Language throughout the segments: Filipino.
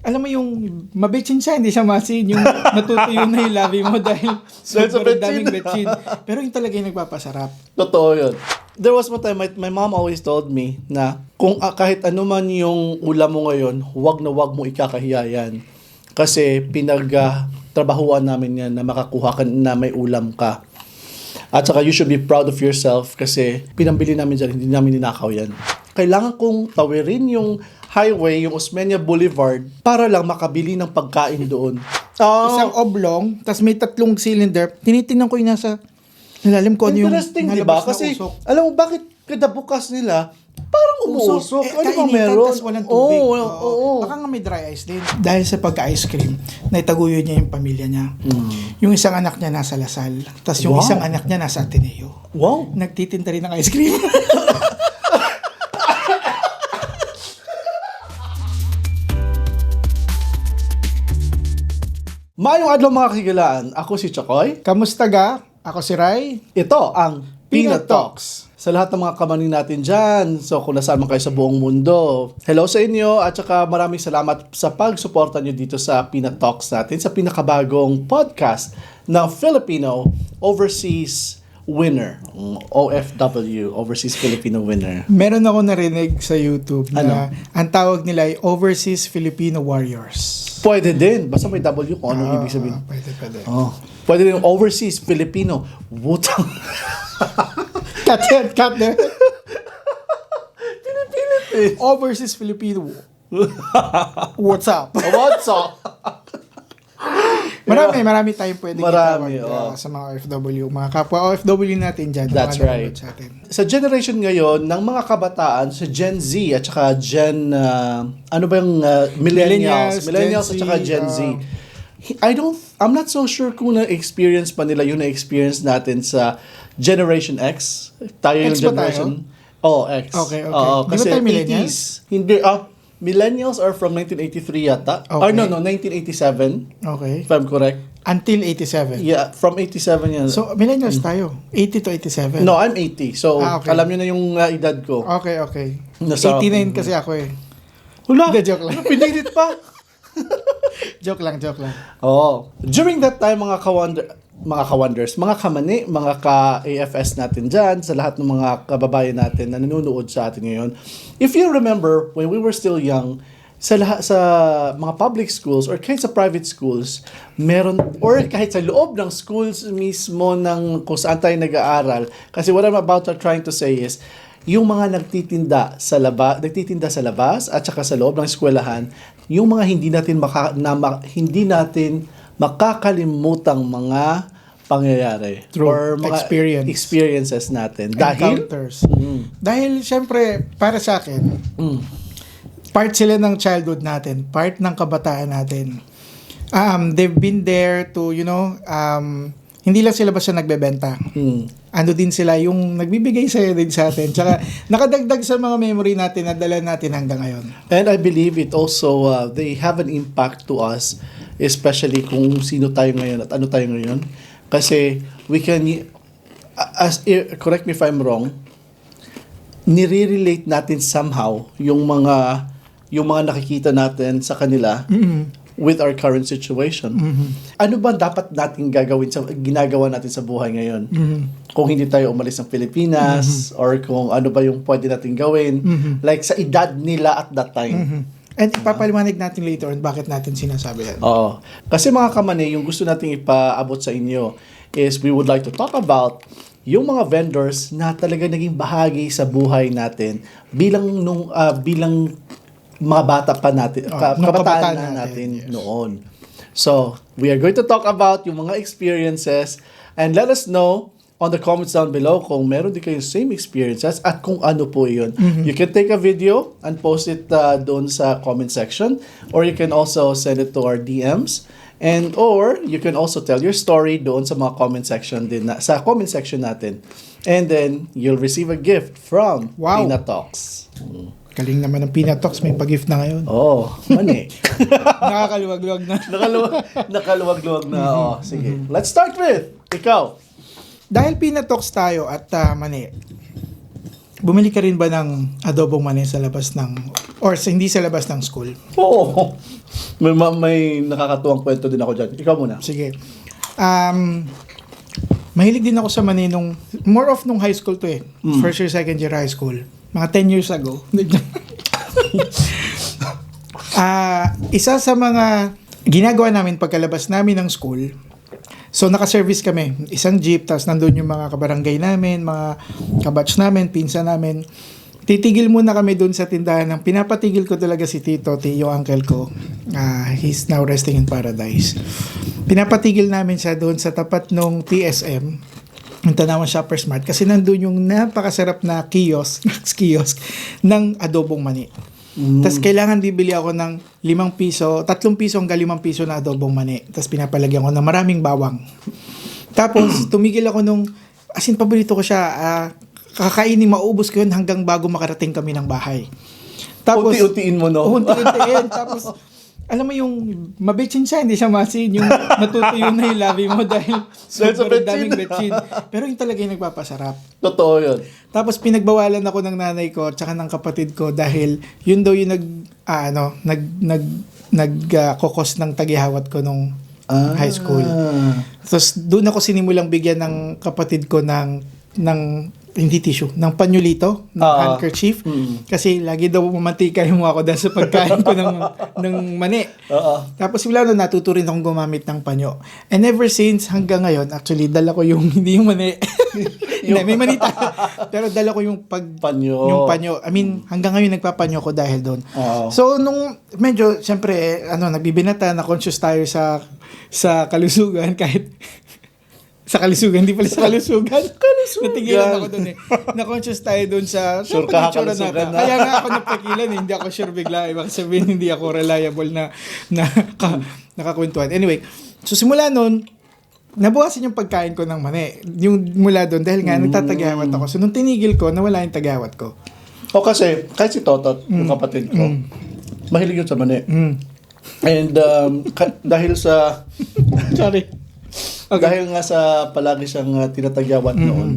alam mo yung mabitchin siya, hindi siya masin. Yung natutuyo na yung labi mo dahil sobrang daming betchin. Pero yung talaga yung nagpapasarap. Totoo yun. There was one time, my mom always told me na kung kahit ano man yung ulam mo ngayon, huwag na huwag mo ikakahiya yan. Kasi pinag-trabahuan namin yan na makakuha ka na may ulam ka. At saka you should be proud of yourself kasi pinambili namin dyan, hindi namin ninakaw yan. Kailangan kong tawirin yung highway, yung Osmeña Boulevard, para lang makabili ng pagkain doon. Isang oblong, tas may 3 cylinder. Tinitingnan ko yung nasa ilalim ko ano yung interesting, di nalabas ba? na Kasi, usok. alam mo, bakit kada bukas nila, parang umuusok. Ano ba kainitan, meron? tas walang tubig. Oo. Baka nga may dry ice din. Dahil sa pagka-ice cream, naitaguyo niya yung pamilya niya. Yung isang anak niya nasa Lasal, tas yung Wow. isang anak niya nasa Ateneo. Wow. Nagtitinda rin ng ice cream. Maayong adlaw mga kagilaan. Ako si Chokoy. Kamusta ga? Ako si Rai. Ito ang Peanut Peanut Talks. Sa lahat ng mga kamanin natin dyan, so kung nasaan man kayo sa buong mundo, hello sa inyo at saka maraming salamat sa pagsuporta nyo dito sa Peanut Talks natin, sa pinakabagong podcast ng Filipino Overseas Winner. OFW, Overseas Filipino Winner. Meron ako narinig sa YouTube na Ano? ang tawag nila ay Overseas Filipino Warriors. Pwede din. Basta may W kung anong ibig sabihin. Pwede. Oh. Pwede din Overseas Filipino Wutang. Cut there. Pinipilit eh. Overseas Filipino. What's up? What's up? Marami tayong pwedeng Marami, itawag sa mga OFW. Mga kapwa OFW natin dyan. That's mga right. nanonood Sa atin. Sa generation ngayon ng mga kabataan, sa Gen Z at saka ano ba yung millennials Millennials, at saka Gen Gen Z. Z, I'm not so sure kung na-experience pa nila yung na-experience natin sa Generation X. Tayo yung X ba generation. Oh, X. Okay. Oo, Di ba kasi tayo millennials? 80s. Hindi, millennials are from 1983 yata. Okay. Or no, 1987. Okay. If I'm correct. Until 87. Yeah, from 87 yan. So, millennials tayo. 80 to 87. No, I'm 80. So, Okay. alam nyo na yung edad ko. Okay. Nasa- 89 kasi ako eh. Hula! Hindi, joke lang. Pinilit pa! Joke lang. Oh. During that time, mga ka-wonders, mga kamani, mga ka-AFS natin dyan, sa lahat ng mga kababayan natin na nanonood sa atin ngayon, if you remember, when we were still young, sa mga public schools or kahit sa private schools, meron, or kahit sa loob ng schools mismo ng kung saan tayo nag-aaral, kasi what I'm about to trying to say is, yung mga nagtitinda sa labas at saka sa loob ng eskwelahan, yung mga hindi natin makakalimutang mga pangyayari True. or mga experiences natin dahil Encounters. Dahil, syempre, para sa akin, part sila ng childhood natin, part ng kabataan natin. They've been there to, hindi lang sila basta nagbebenta. Ano din sila yung nagbibigay sa'yo din sa atin. Tsaka nakadagdag sa mga memory natin na dala natin hanggang ngayon. and I believe it also they have an impact to us, especially kung sino tayo ngayon at ano tayo ngayon, kasi we can correct me if I'm wrong, nire-relate natin somehow yung mga nakikita natin sa kanila with our current situation. Ano ba dapat natin ginagawa natin sa buhay ngayon? Kung hindi tayo umalis ng Pilipinas or kung ano ba yung pwede natin gawin like sa edad nila at that time. And ipapaliwanag natin later on bakit natin sinasabi yan. Oo. Kasi mga kamani, yung gusto nating ipaabot sa inyo is we would like to talk about yung mga vendors na talaga naging bahagi sa buhay natin bilang mga bata pa natin, kabataan na natin yes. noon. So, we are going to talk about yung mga experiences and let us know on the comments down below kung meron din kayong same experiences at kung ano po yun. You can take a video and post it doon sa comment section, or you can also send it to our DMs, and or you can also tell your story doon sa mga comment section din sa comment section natin. And then you'll receive a gift from Wow. Peanut Talks. Galing naman ng Peanut Talks, may pag-gift na ngayon. Oh, mani. Nakakaluwag-luwag na. Nakaluwag-luwag na. Oh, sige. Let's start with ikaw. Dahil Peanut Talks tayo at mani, bumili ka rin ba ng adobong mani sa labas ng Or hindi sa labas ng school. Oo. May nakakatuwang kwento din ako dyan. Ikaw muna. Sige. Mahilig din ako sa mani more of nung high school to eh. First year, second year high school. Mga 10 years ago. Isa sa mga ginagawa namin pagkalabas namin ng school, so naka-service kami. Isang jeep, tapos nandun yung mga kabarangay namin, mga kabatch namin, pinsa namin. Titigil muna kami dun sa tindahan ng pinapatigil ko talaga si Tito, yung uncle ko. He's now resting in paradise. Pinapatigil namin siya doon sa tapat nung TSM, yung Tanawan Shoppers Mart, kasi nandun yung napakasarap na kiosk ng adobong mani. Tapos kailangan bibili ako ng 5 piso, 3 piso hanggang 5 piso na adobong mani. Tapos pinapalagyan ko ng maraming bawang. Tapos tumigil ako paborito ko siya, kakainin, maubos ko yun hanggang bago makarating kami ng bahay. Tapos, unti-untiin mo, no? Unti-untiin. Tapos, alam mo yung mabitsin siya, hindi siya masin. Yung natutuyo na yung labi mo dahil sobrang daming betsin. Pero yung talaga yung nagpapasarap. Totoo yun. Tapos, pinagbawalan ako ng nanay ko at saka ng kapatid ko dahil yun daw yung nagkokos ng tagihawat ko nung high school. Tapos, doon ako sinimulang bigyan ng kapatid ko ng hindi tissue, ng panyulito, ng handkerchief. Kasi lagi daw mamantika yung mukha ko dahil sa pagkain ko ng mani. Tapos wala na, natuto rin akong gumamit ng panyo. And ever since, hanggang ngayon, actually, dala ko hindi yung mani. Hindi, may manita. Pero dala ko yung yung panyo. I mean, hanggang ngayon nagpapanyo ko dahil doon. So, nung medyo, siyempre, nagbibinata, na-conscious tayo sa kalusugan, kahit sa kalusugan, hindi pala sa kalusugan. Natigilan ako doon eh. Na-conscious tayo doon sa sure ka kalusugan na. Kaya nga ako napakilan eh. Hindi ako sure bigla. Baka sabihin, hindi ako reliable na nakakwentuhan. Anyway, so simula noon, nabukasan yung pagkain ko ng mani. Yung mula doon, dahil nga nagtatagawat ako. So nung tinigil ko, nawala yung tagawat ko. O kasi, kahit si Totot, yung kapatid ko, mahilig yun sa mani. And dahil sa... Sorry. Okay. Dahil nga sa palagi siyang tinatagyawat noon,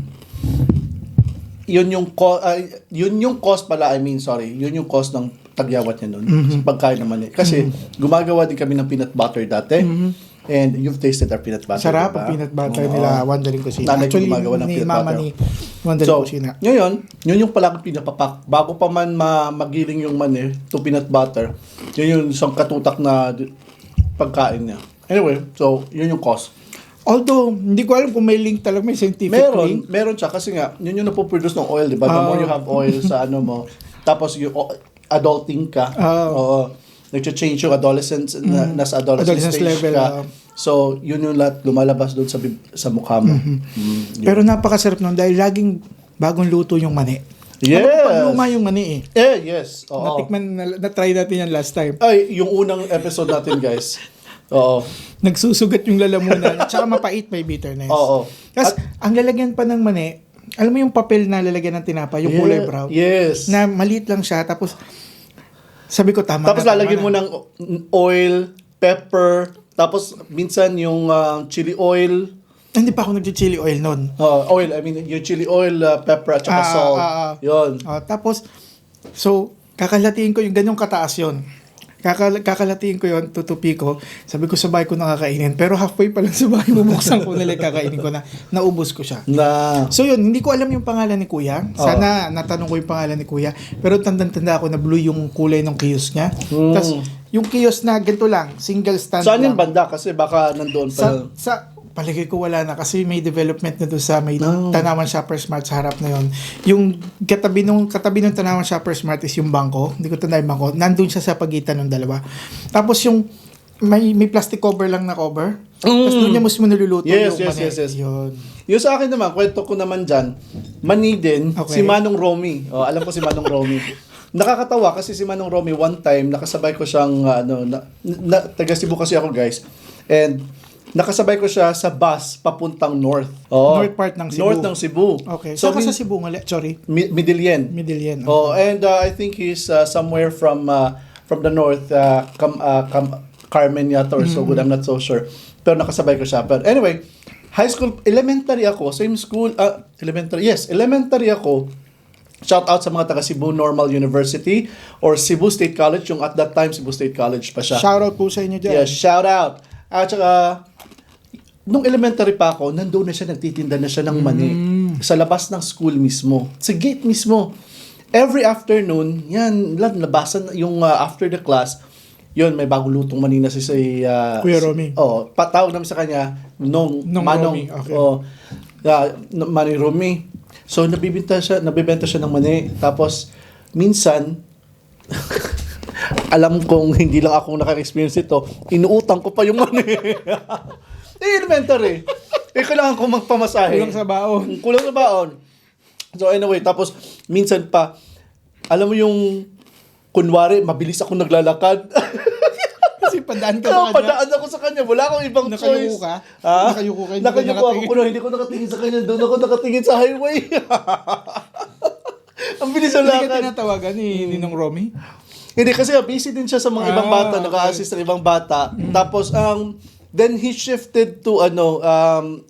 yun yung cost pala, yun yung cost ng tagyawat niya noon, sa pagkain naman eh. Kasi gumagawa din kami ng peanut butter dati, and you've tasted our peanut butter. Sarap diba? ang peanut butter nila, Wandering Kusina. Nanay Actually, gumagawa ng ni peanut mama butter. ni Wandering Kusina. Ngayon, yun yung palagi pinapapak. Bago pa man magiling yung mani to peanut butter, yun yung isang katutak na pagkain niya. Anyway, so yun yung cost. Although, hindi ko alam kung may link talaga, may scientific link. Meron siya kasi nga, yun yung napoproduce ng oil, di ba? The more you have oil sa mo, tapos yung adulting ka, nag-change yung adolescence, nasa adolescence stage level, ka. So, yun yung lahat lumalabas doon sa mukha mo. Pero napakasarap nun dahil laging bagong luto yung mani. Yes! Pagluma yung mani eh. Yes. Oo. Natikman, na-try natin yan last time. Ay, yung unang episode natin, guys. Oo. Nagsusugat yung lalamunan at saka mapait, may bitterness. Oo. Tapos, ang lalagyan pa ng mani, alam mo yung papel na lalagyan ng tinapa, yung kulay brown? Yes. Na maliit lang siya, tapos sabi ko tama. Tapos lalagyan mo ng oil, pepper, tapos minsan yung chili oil. Hindi pa ako nag-chili oil nun. Oil, yung chili oil, pepper, at saka salt. Yun. Tapos, so, kakalatiin ko yung ganyong kataas yun. Kakalatiin ko yun, tutupi ko. Sabi ko sa bahay ko nakakainin. Pero halfway pa lang sa bahay, bubuksan ko nila kakainin ko na. Naubos ko siya. So yun, hindi ko alam yung pangalan ni Kuya. Sana natanong ko yung pangalan ni Kuya. Pero tanda ako na blue yung kulay ng kiosk niya. Tapos yung kiosk na ganito lang, single stand saan lang. yung banda? Kasi baka nandoon pa. Palagay ko wala na kasi may development na doon sa may Tanawan Shoppers Mart sa harap na yon. Yung katabi ng Tanawan Shoppers Mart is yung bangko. Hindi ko tanda yung bangko. Nandun siya sa pagitan ng dalawa. Tapos yung may plastic cover lang na cover. Tapos doon niya mismo niluluto yung mani. Yes. Yun. Yung sa akin naman, kwento ko naman dyan, mani din, Okay. si Manong Romy. Alam ko si Manong Romy. Nakakatawa kasi si Manong Romy, one time, nakasabay ko siyang, taga Cebu kasi ako, guys. And nakasabay ko siya sa bus papuntang north. North part ng Cebu. North ng Cebu. Okay. So, Saka sa Cebu nga, sorry. Midillian. Midillian. And I think he's somewhere from the north, Carmen yata or so good, I'm not so sure. Pero nakasabay ko siya. But anyway, elementary ako, same school, elementary ako. Shout out sa mga taga Cebu Normal University or Cebu State College, yung at that time Cebu State College pa siya. Shoutout po sa inyo dyan. Yeah, shout out. At saka, nung elementary pa ako, nandoon na siya, nagtitinda na siya ng mani sa labas ng school mismo. Sa gate mismo. Every afternoon, yan, labasan yung after the class, yun, may bagong lutong mani na si Kuya Romy. patawag namin sa kanya, Nung Manong. Romy, okay. Manong Romy. So, nabibenta siya ng mani. Tapos, minsan, alam kong hindi lang ako naka-experience ito, inuutang ko pa yung mani. Elementary. Kailangan ko magpamasahe. Kulang sa baon. Kulang sa baon. So, anyway, tapos, minsan pa, alam mo yung, kunwari, mabilis ako naglalakad. Kasi padaan ka ba kanya? Padaan ako sa kanya. Wala akong ibang Nakayuko choice. ka? Ha? Nakayuko ka? Nakayuko ako. Kuno, hindi ko nakatingin sa kanya. Doon ako nakatingin sa highway. Ang bilis ng Hindi ka lakad. tinatawagan ni Ninong Romy? Hindi, kasi busy din siya sa mga ibang bata. Okay. Naka-assist sa ibang bata. Tapos, then he shifted to,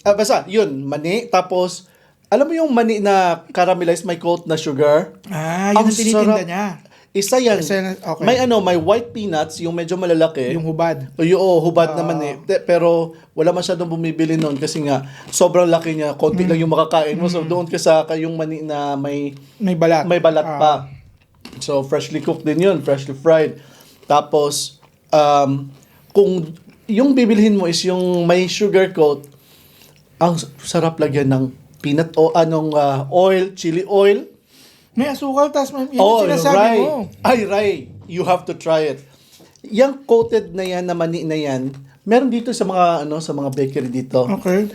basta, yun, mani. Tapos, alam mo yung mani na caramelized, may coat na sugar? Yun Ang ang tinitinda sarap. niya. Isa yan. Okay. May white peanuts, yung medyo malalaki. Yung hubad. Hubad naman eh. Pero wala masyadong bumibili noon kasi nga sobrang laki niya, konti lang yung makakain mo. So doon ka sa kayong mani na may balat. may balat pa. So freshly cooked din yun, freshly fried. Tapos kung yung bibilhin mo is yung may sugar coat, ang sarap lagyan ng peanut o oil, chili oil. May asukal, tas may yung sinasabi rye. mo. Ay, rye. You have to try it. Yang coated na yan, na mani na yan, meron dito sa mga bakery dito. Okay.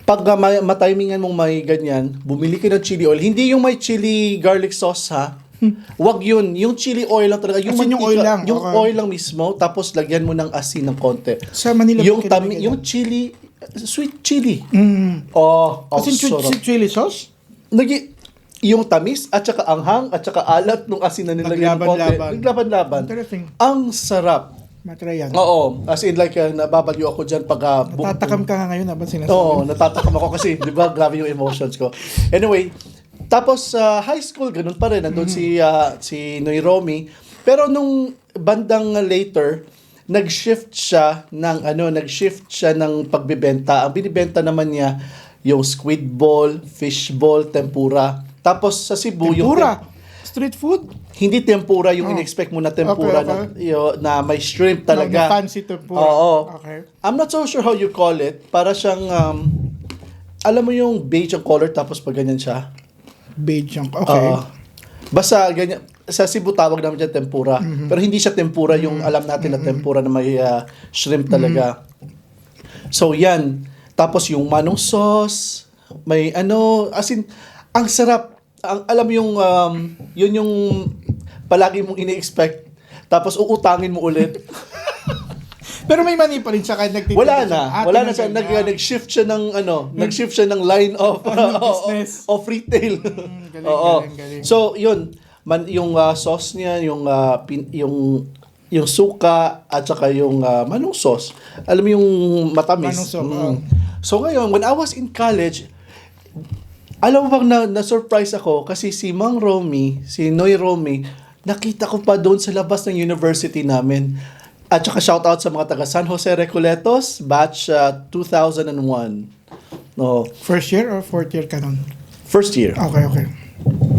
Pag matimingan mong may ganyan, bumili ka ng chili oil. Hindi yung may chili garlic sauce, ha? Wag yun. Yung chili oil lang talaga. Yung Asin yung oil lang. Yung Okay. oil lang mismo, tapos lagyan mo ng asin ng konti. Sa Manila Yung Bakery yung chili, sweet chili. Kasi sarap. chili sauce? Yung tamis at saka anghang at saka alat nung asin na nilagyan ng konti. Naglaban-laban. Naglaban-laban. Interesting. Ang sarap. Matry yan. Oo. As in like, nababaliw ako dyan pag... Tatakam ka nga ngayon, habang sinasabi. Oo, natatakam ako kasi, di ba, grabe yung emotions ko. Anyway, tapos high school, ganun pa rin. Nandun si Noy Romy. Pero nung bandang later, nag-shift siya ng pagbibenta. Ang binibenta naman niya, yung squid ball, fish ball, tempura. Tapos sa Cebu, Tempura? Street food? hindi tempura yung in-expect mo na tempura Okay. na may shrimp talaga. Na fancy tempura. Oo. Okay. I'm not so sure how you call it. Para siyang, alam mo yung beige ang color tapos pag ganyan siya. Beige yung, okay. Oo. Basta ganyan. Sa Cebu tawag namin dyan tempura. Pero hindi siya tempura yung alam natin na tempura na may shrimp talaga. So yan. Tapos yung manong sauce, may as in, ang sarap. Alam mo yung, yun yung palagi mong ini-expect. Tapos uutangin mo ulit. Pero may mani pa rin siya kahit nagtitinda Wala siya. na. Wala na siya. Nag-shift siya ng nag-shift siya ng line of business. of retail. Galing, Oo. galing. So, yun. Yung sauce niya, yung suka at saka yung manong sauce. Alam mo yung matamis. Manong sauce, So ngayon, when I was in college, alam mo bang na-surprise ako kasi si Mang Romy, si Noy Romy, nakita ko pa doon sa labas ng university namin. At saka shoutout sa mga taga San Jose Recoletos, batch 2001. No, First year or fourth year ka nun? first year. Okay.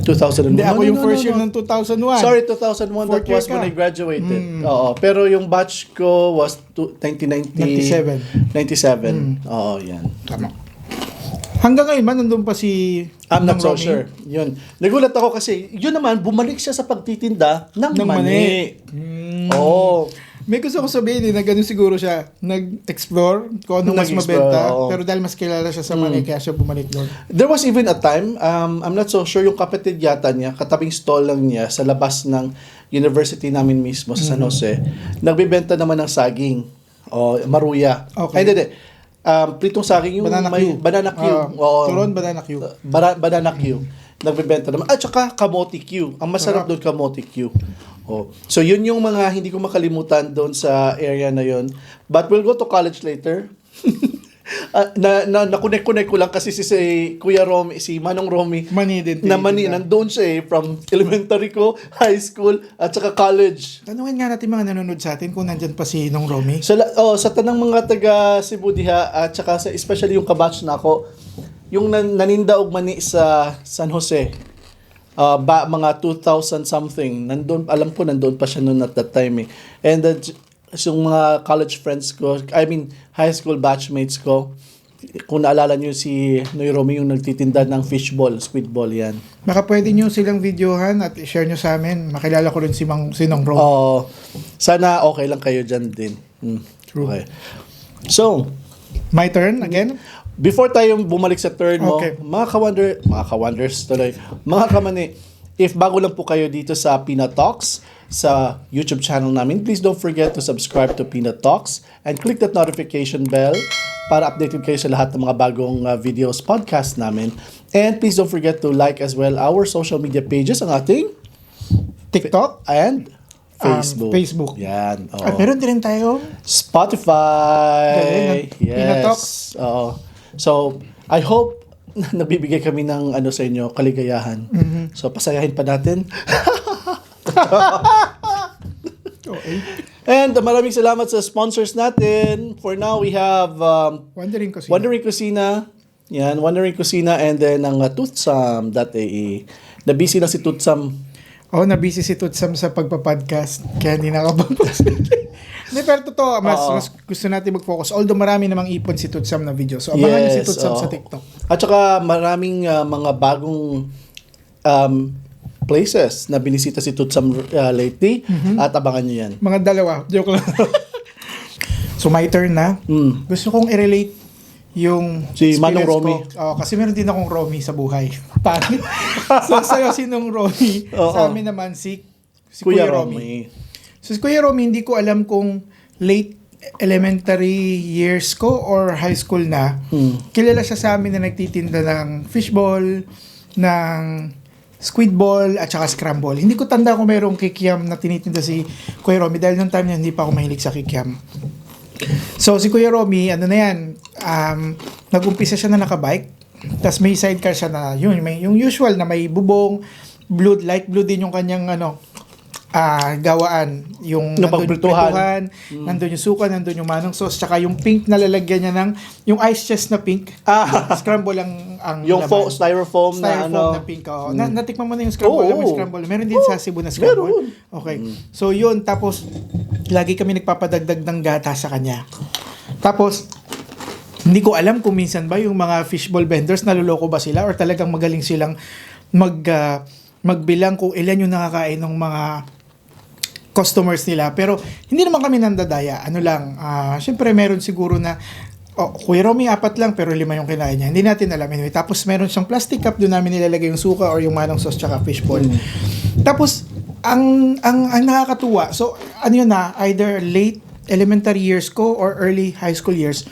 2001. Hindi, ako yung first year no. ng 2001. Sorry, 2001, Fourth that year was when ka. I graduated. Oo, pero yung batch ko was 97. 97. Oo, yan. Tama. Hanggang ngayon man, nandun pa si I'm not Mang so Romy? sure. Yun. Nagulat ako kasi, yun naman, bumalik siya sa pagtitinda ng Ng mani. mani. Oo. May gusto ko sabihin na ganun siguro siya nag-explore kung ano mas Nag-explore, mabenta. oo. Pero dahil mas kilala siya sa mani, kaya siya bumalik doon. There was even a time, I'm not so sure, yung kapatid yata niya, katabing stall lang niya sa labas ng university namin mismo sa San Jose, nagbebenta naman ng saging. O, maruya. Okay. Ay, hindi. Pritong saging yung Banana may Q. banana Q. Oo. Turon, banana Q. Banana Q. Nagbebenta naman. At saka kamote Q. Ang masarap doon kamote Q. Oh. So yun yung mga hindi ko makalimutan doon sa area na yun. But we'll go to college later. Nakunek-kunek ko lang kasi si Kuya Romy, si Manong Romy, Mani din. na Mani, nandoon siya from elementary ko, high school, at saka college. Tanungin nga natin mga nanonood sa atin kung nandyan pa si Nong Romy. Sa tanang mga taga Cebu diha, at saka especially yung kabatch na ako, yung naninda og mani sa San Jose, mga 2000 something, alam ko nandoon pa siya noon at that time eh. And yung mga college friends ko, high school batchmates ko, kung naalala niyo si Noy Romy yung nagtitinda ng fishball, squidball yan. Baka pwede nyo silang videohan at i-share nyo sa amin. Makilala ko rin si Nong Romy. Sana okay lang kayo dyan din. True. Okay. So, My turn again? before tayo bumalik sa turn mo, Okay. mga ka-wonders tuloy, mga kamani, if bago lang po kayo dito sa Peanut Talks, sa YouTube channel namin, please don't forget to subscribe to Peanut Talks and click that notification bell para updated kayo sa lahat ng mga bagong videos, podcast namin. And please don't forget to like as well our social media pages, ang ating TikTok? and Facebook. Facebook. Yan. Oo. At meron din tayo. Spotify. Galing, Peanut Talks. Oo. So, I hope na nabibigay kami ng sa inyo, kaligayahan. So, pasayahin pa natin. Okay. And maraming salamat sa sponsors natin. For now, we have Wondering ko Wondering Kusina. Yan, Wondering Kusina, and then ang Toothsome.ae. Na-busy na si Toothsome. na-busy si Tutsam sa pagpa-podcast. Kaya hindi nakapag-post. Hindi, pero totoo, mas gusto natin mag-focus. Although marami namang ipon si Tutsam na video. So, abangan niyo si Tutsam sa TikTok. At saka maraming mga bagong places na binisita si Tutsam lately. At abangan niyo yan. Mga dalawa. Joke lang. So, my turn na. Gusto kong i-relate yung Si Manong experience Romy. ko. Kasi meron din akong Romy sa buhay. Pangit. So, sa'yo si Nong Romy. Sa amin naman si Kuya Romy. So, si Kuya Romy, hindi ko alam kung late elementary years ko or high school na. Kilala siya sa amin na nagtitinda ng fishball, ng squidball, at saka scramble. Hindi ko tanda kung mayroong kikiam na tinitinda si Kuya Romy dahil noong time na hindi pa ako mahilig sa kikiam. So, si Kuya Romy, nag-umpisa siya na nakabike. Tapos may sidecar siya na, yung usual na may bubong, light blue din yung kanyang, gawaan. Yung pagprituhan. Nandun yung suka, nandun yung manong sauce, tsaka yung pink na lalagyan niya ng, yung ice chest na pink. Scramble ang yung laman. styrofoam na na pink. Natikman mo na yung scramble. May scramble. Meron din sa Cebu na scramble. Meron. Okay. So, yun. Tapos, lagi kami nagpapadagdag ng gata sa kanya. Tapos, hindi ko alam kung minsan ba yung mga fishball vendors naluloko ba sila or talagang magaling silang magbilang kung ilan yung nakakain ng mga customers nila. Pero hindi naman kami nandadaya. Syempre meron siguro na Kuya Romy, 4 lang pero 5 yung kinain niya. Hindi natin alam anyway. Tapos meron siyang plastic cup, doon namin nilalagay yung suka or yung manong sauce tsaka fishball. Tapos ang nakakatuwa, so either late elementary years ko or early high school years,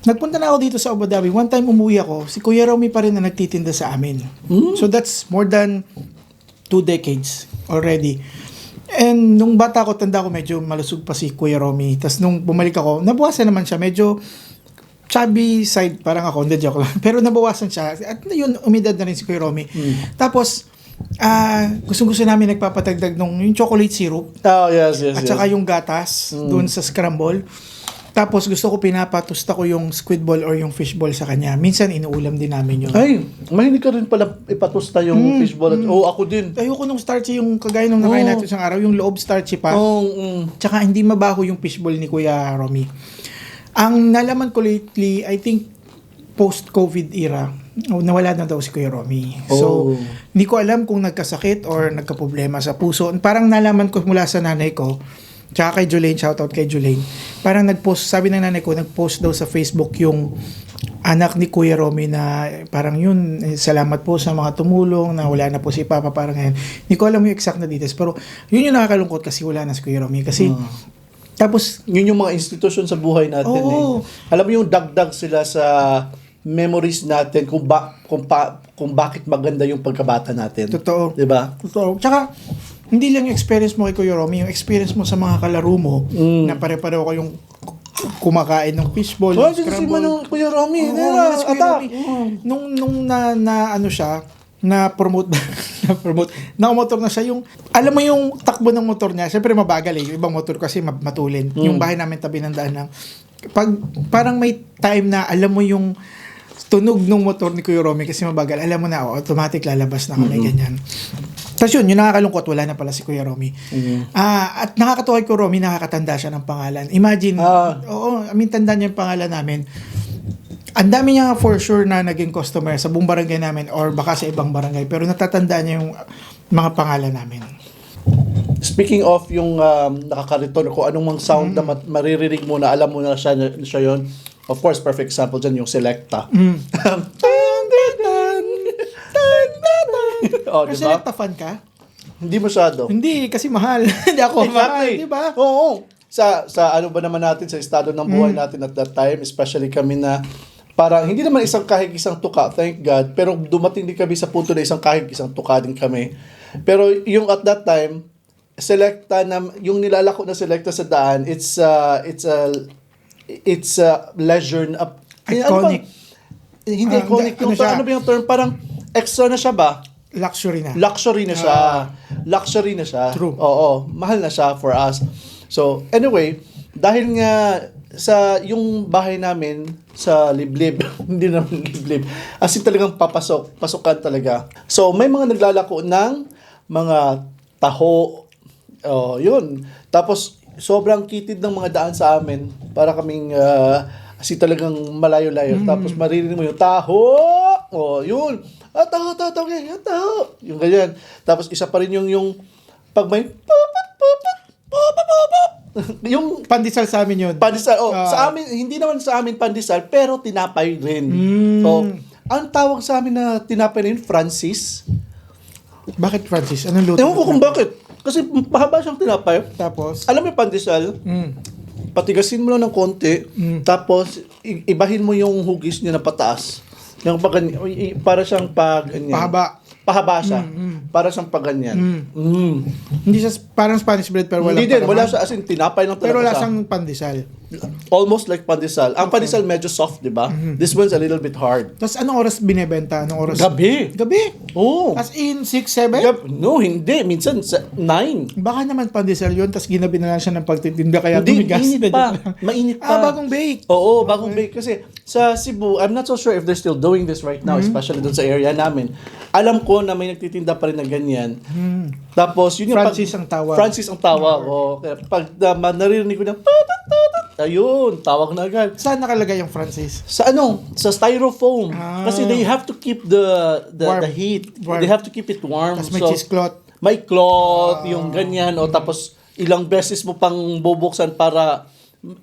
nagpunta na ako dito sa Abu Dhabi. One time umuwi ako, si Kuya Romy pa rin na nagtitinda sa amin. So that's more than 2 decades already. And nung bata ko, tanda ko medyo malusog pa si Kuya Romy. Tapos nung bumalik ako, nabawasan naman siya. Medyo chubby side, parang ako. Hindi, joke lang. Pero nabawasan siya. At yun, umidad na rin si Kuya Romy. Tapos, gusto namin nagpapatagdag yung chocolate syrup. Oh, yes. At saka yung gatas doon sa scramble. Tapos gusto ko pinapatusta ko yung squidball or yung fishball sa kanya. Minsan inuulam din namin yun. Ay, mahilig ka rin pala ipatusta yung fishball. Ako din. Ayoko nung starchy yung kagaya nung nakain natin isang araw. Yung loob starchy pa. Tsaka hindi mabaho yung fishball ni Kuya Romy. Ang nalaman ko lately, I think post-COVID era, nawala na daw si Kuya Romy. So, hindi ko alam kung nagkasakit or nagkaproblema sa puso. Parang nalaman ko mula sa nanay ko, tsaka kay Jolaine, shoutout kay Jolaine. Parang nag-post, sabi ng nanay ko, nag-post daw sa Facebook yung anak ni Kuya Romy na parang yun, salamat po sa mga tumulong, na wala na po si Papa, parang ngayon. Hindi ko alam yung exact na details, pero yun yung nakakalungkot kasi wala na si Kuya Romy. Kasi, tapos, yun yung mga institusyon sa buhay natin. Alam mo yung dagdag sila sa memories natin kung bakit maganda yung pagkabata natin. Totoo. Diba? Totoo. Tsaka, hindi lang yung experience mo kay Kuya Romy, yung experience mo sa mga kalaro mo, na pare-pareho kayong kumakain ng fishball, Oh, yung si scramble. Kuya Romy. Oo, Nera, yun si Kuya atak. Romy. Nung na ano siya, na-promote na motor na siya, yung alam mo yung takbo ng motor niya, syempre mabagal yung ibang motor kasi matulin. Yung bahay namin tabi ng daan ng pag parang may time na alam mo yung tunog ng motor ni Kuya Romy kasi mabagal, alam mo na automatic lalabas na kami ganyan. Tapos yun, yung nakakalungkot, wala na pala si Kuya Romy. At nakakatuwa kay Kuya Romy, nakakatanda siya ng pangalan. Imagine, oo, tanda niya yung pangalan namin. Ang dami niya for sure na naging customer sa buong barangay namin or baka sa ibang barangay, pero natatandaan niya yung mga pangalan namin. Speaking of yung nakaka-return, kung anong mga sound na maririnig mo na alam mo na siya yun. Of course, perfect example dyan yung Selecta. Oh, Kasi diba? Selecta fan ka? Hindi masyado. Hindi, kasi mahal. Hindi ako mahal, di ba? Oo. Sa ano ba naman natin, sa estado ng buhay natin at that time, especially kami na parang hindi naman isang kahig isang tuka, thank God, pero dumating din kami sa punto na isang kahig isang tuka din kami. Pero yung at that time, Selecta na yung nilalako na Selecta sa daan, it's leisure na Iconic. hindi iconic ano yung siya? ano ba yung term, parang extra na siya ba? Luxury na. Luxury na siya. Luxury na siya. True. Oo, mahal na siya for us. So, anyway, dahil nga sa yung bahay namin sa liblib, hindi naman liblib, as in talagang pasukan talaga. So, may mga naglalako ng mga taho. Oh, yun. Tapos, sobrang kitid ng mga daan sa amin para kaming as in talagang malayo-layo. Tapos, maririnig mo yung taho. Oh, yun. Taho. Yung ganyan. Tapos, isa pa rin yung pag may yung Pandesal sa amin yun. pandesal, sa amin, hindi naman sa amin pandesal, pero tinapay rin. So, ang tawag sa amin na tinapay rin, Francis. Bakit, Francis? Anong luto? Ewan ko kung bakit. Kasi mahaba siyang tinapay. Tapos? Alam mo yung pandesal, patigasin mo lang ng konti, tapos ibahin mo yung hugis niya na pataas. Yung para siyang Pahaba siya. Para siyang paganyan. Hindi siya parang Spanish bread pero wala Hindi din, wala siya, as in tinapay lang talaga pero wala siya. siyang pandesal. Almost like pandesal. Ang pandesal medyo soft, di ba? This one's a little bit hard. Tapos anong oras binebenta? Anong oras? Gabi. Oo. As in 6, 7? No, hindi. Minsan, 9. Baka naman pandesal yun, tapos ginabi na lang siya ng pagtitinda kaya Hindi, tumigas. mainit pa. Mainit pa. Bagong bake. Oo, bagong bake. Kasi sa Cebu, I'm not so sure if they're still doing this right now, especially doon sa area namin. Alam ko na may nagtitinda pa rin na ganyan. Tapos, yun yung Francis ang tawag. Francis ang tawag. Oh. Kaya pag naririnig ko na, ayun, tawag na agad. Saan nakalagay yung Francis? Sa sa styrofoam. Kasi they have to keep the Warm. heat. Warm. They have to keep it warm. Tapos may cheesecloth. May cloth, yung ganyan. O tapos ilang beses mo pang bubuksan para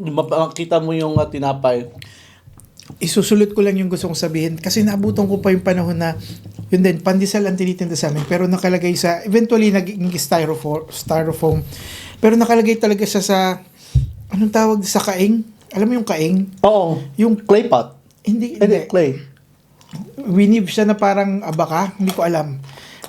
makita mo yung tinapay. Isusulit ko lang yung gusto kong sabihin kasi naabutan ko pa yung panahon na yun din, pandesal ang tinitinda sa amin pero nakalagay sa, eventually naging styrofoam pero nakalagay talaga siya sa anong tawag sa kaing? Alam mo yung kaing? Oo. Yung Clay pot. hindi Clay. winib siya na parang abaka, hindi ko alam.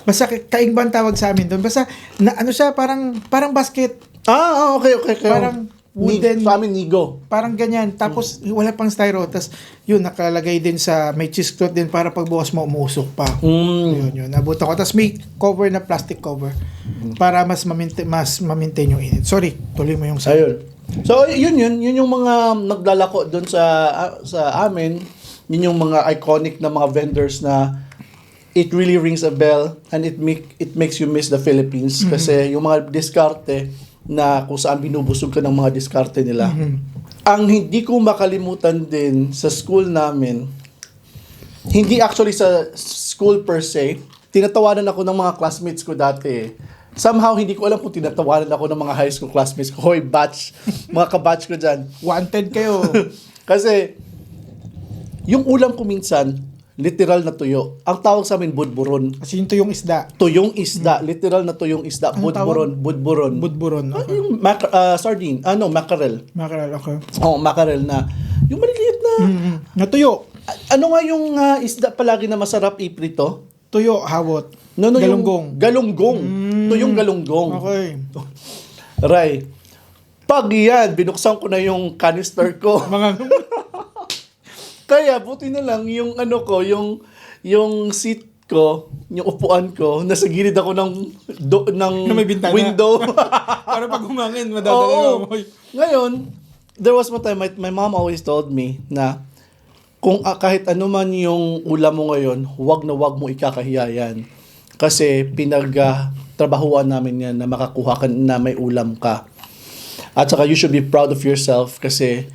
Basta kaing ba ang tawag sa amin doon? Basta na, ano siya parang basket, Okay. parang wooden, Sa amin, nigo. parang ganyan. Tapos wala pang styro. Tapos yun nakalagay din sa may cheesecloth din para pagbukas mo umusok pa. Yun. Nabutan ko. Tapos may cover na plastic cover para mas ma-maintain yung init. Sorry, tuloy mo yung sabi. Ayun. So, yun yung mga naglalako doon sa amin. Yun yung mga iconic na mga vendors na it really rings a bell and it makes you miss the Philippines kasi yung mga diskarte na kung saan binubusog ka ng mga diskarte nila. Ang hindi ko makalimutan din sa school namin, hindi actually sa school per se, tinatawanan ako ng mga classmates ko dati. Somehow, hindi ko alam kung tinatawanan ako ng mga high school classmates ko. Hoy, batch! Mga kabatch ko dyan. Wanted kayo. Kasi, yung ulam ko minsan, literal na tuyo. Ang tawag sa amin, budburon. Kasi yun to yung isda. Tuyong isda. Literal na tuyong isda. Anong Budburon. Budburon. Okay. Yung sardine. Mackerel. Mackerel, okay. Mackerel na. Yung maliliit na. Natuyo. Ano nga yung isda palagi na masarap iprito? Tuyo, hawot. No, Galunggong. Galunggong. Tuyong galunggong. Okay. Ray. Pag yan, binuksan ko na yung canister ko. Mga Kaya buti na lang yung ano ko, yung seat ko, yung upuan ko, nasa gilid ako ng Na may bintana. window. para pag humangin, madadala Oo. yung amoy. Ngayon, there was one time my mom always told me na kung kahit ano man yung ulam mo ngayon, huwag na huwag mo ikakahiya yan. Kasi trabahuan namin yan na makakuha ka na may ulam ka. At saka you should be proud of yourself kasi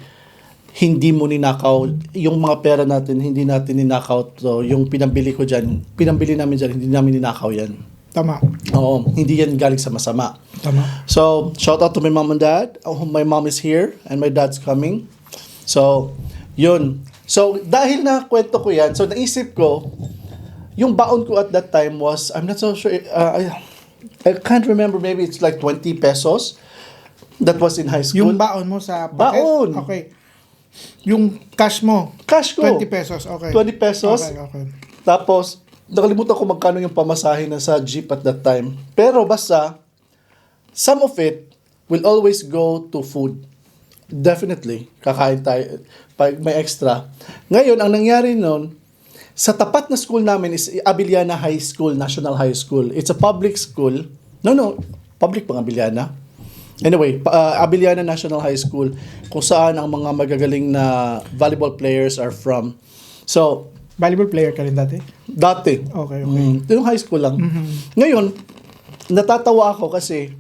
hindi mo ninakaw yung mga pera natin, hindi natin ninakaw to. Yung pinambili namin dyan, hindi namin ninakaw yan. Tama. Oo, hindi yan galing sa masama. Tama. So, shout out to my mom and dad. Oh, my mom is here and my dad's coming. So, yun. So, dahil na kwento ko yan, so naisip ko, yung baon ko at that time was, I'm not so sure, I can't remember, maybe it's like 20 pesos. That was in high school. Yung baon mo sa packet? Baon. Okay. Yung cash mo? Cash ko. 20 pesos, okay. 20 pesos. Okay. Tapos, nakalimutan ko magkano yung pamasahe na sa jeep at that time. Pero basta, some of it will always go to food. Definitely. Kakain tayo pag may extra. Ngayon, ang nangyari nun, sa tapat na school namin is Abiliana High School, National High School. It's a public school. No. Public pang Abiliana. Anyway, Abiliana National High School, kung saan ang mga magagaling na volleyball players are from. So, Volleyball player ka rin dati? dati. Okay. Yung high school lang. Ngayon, natatawa ako kasi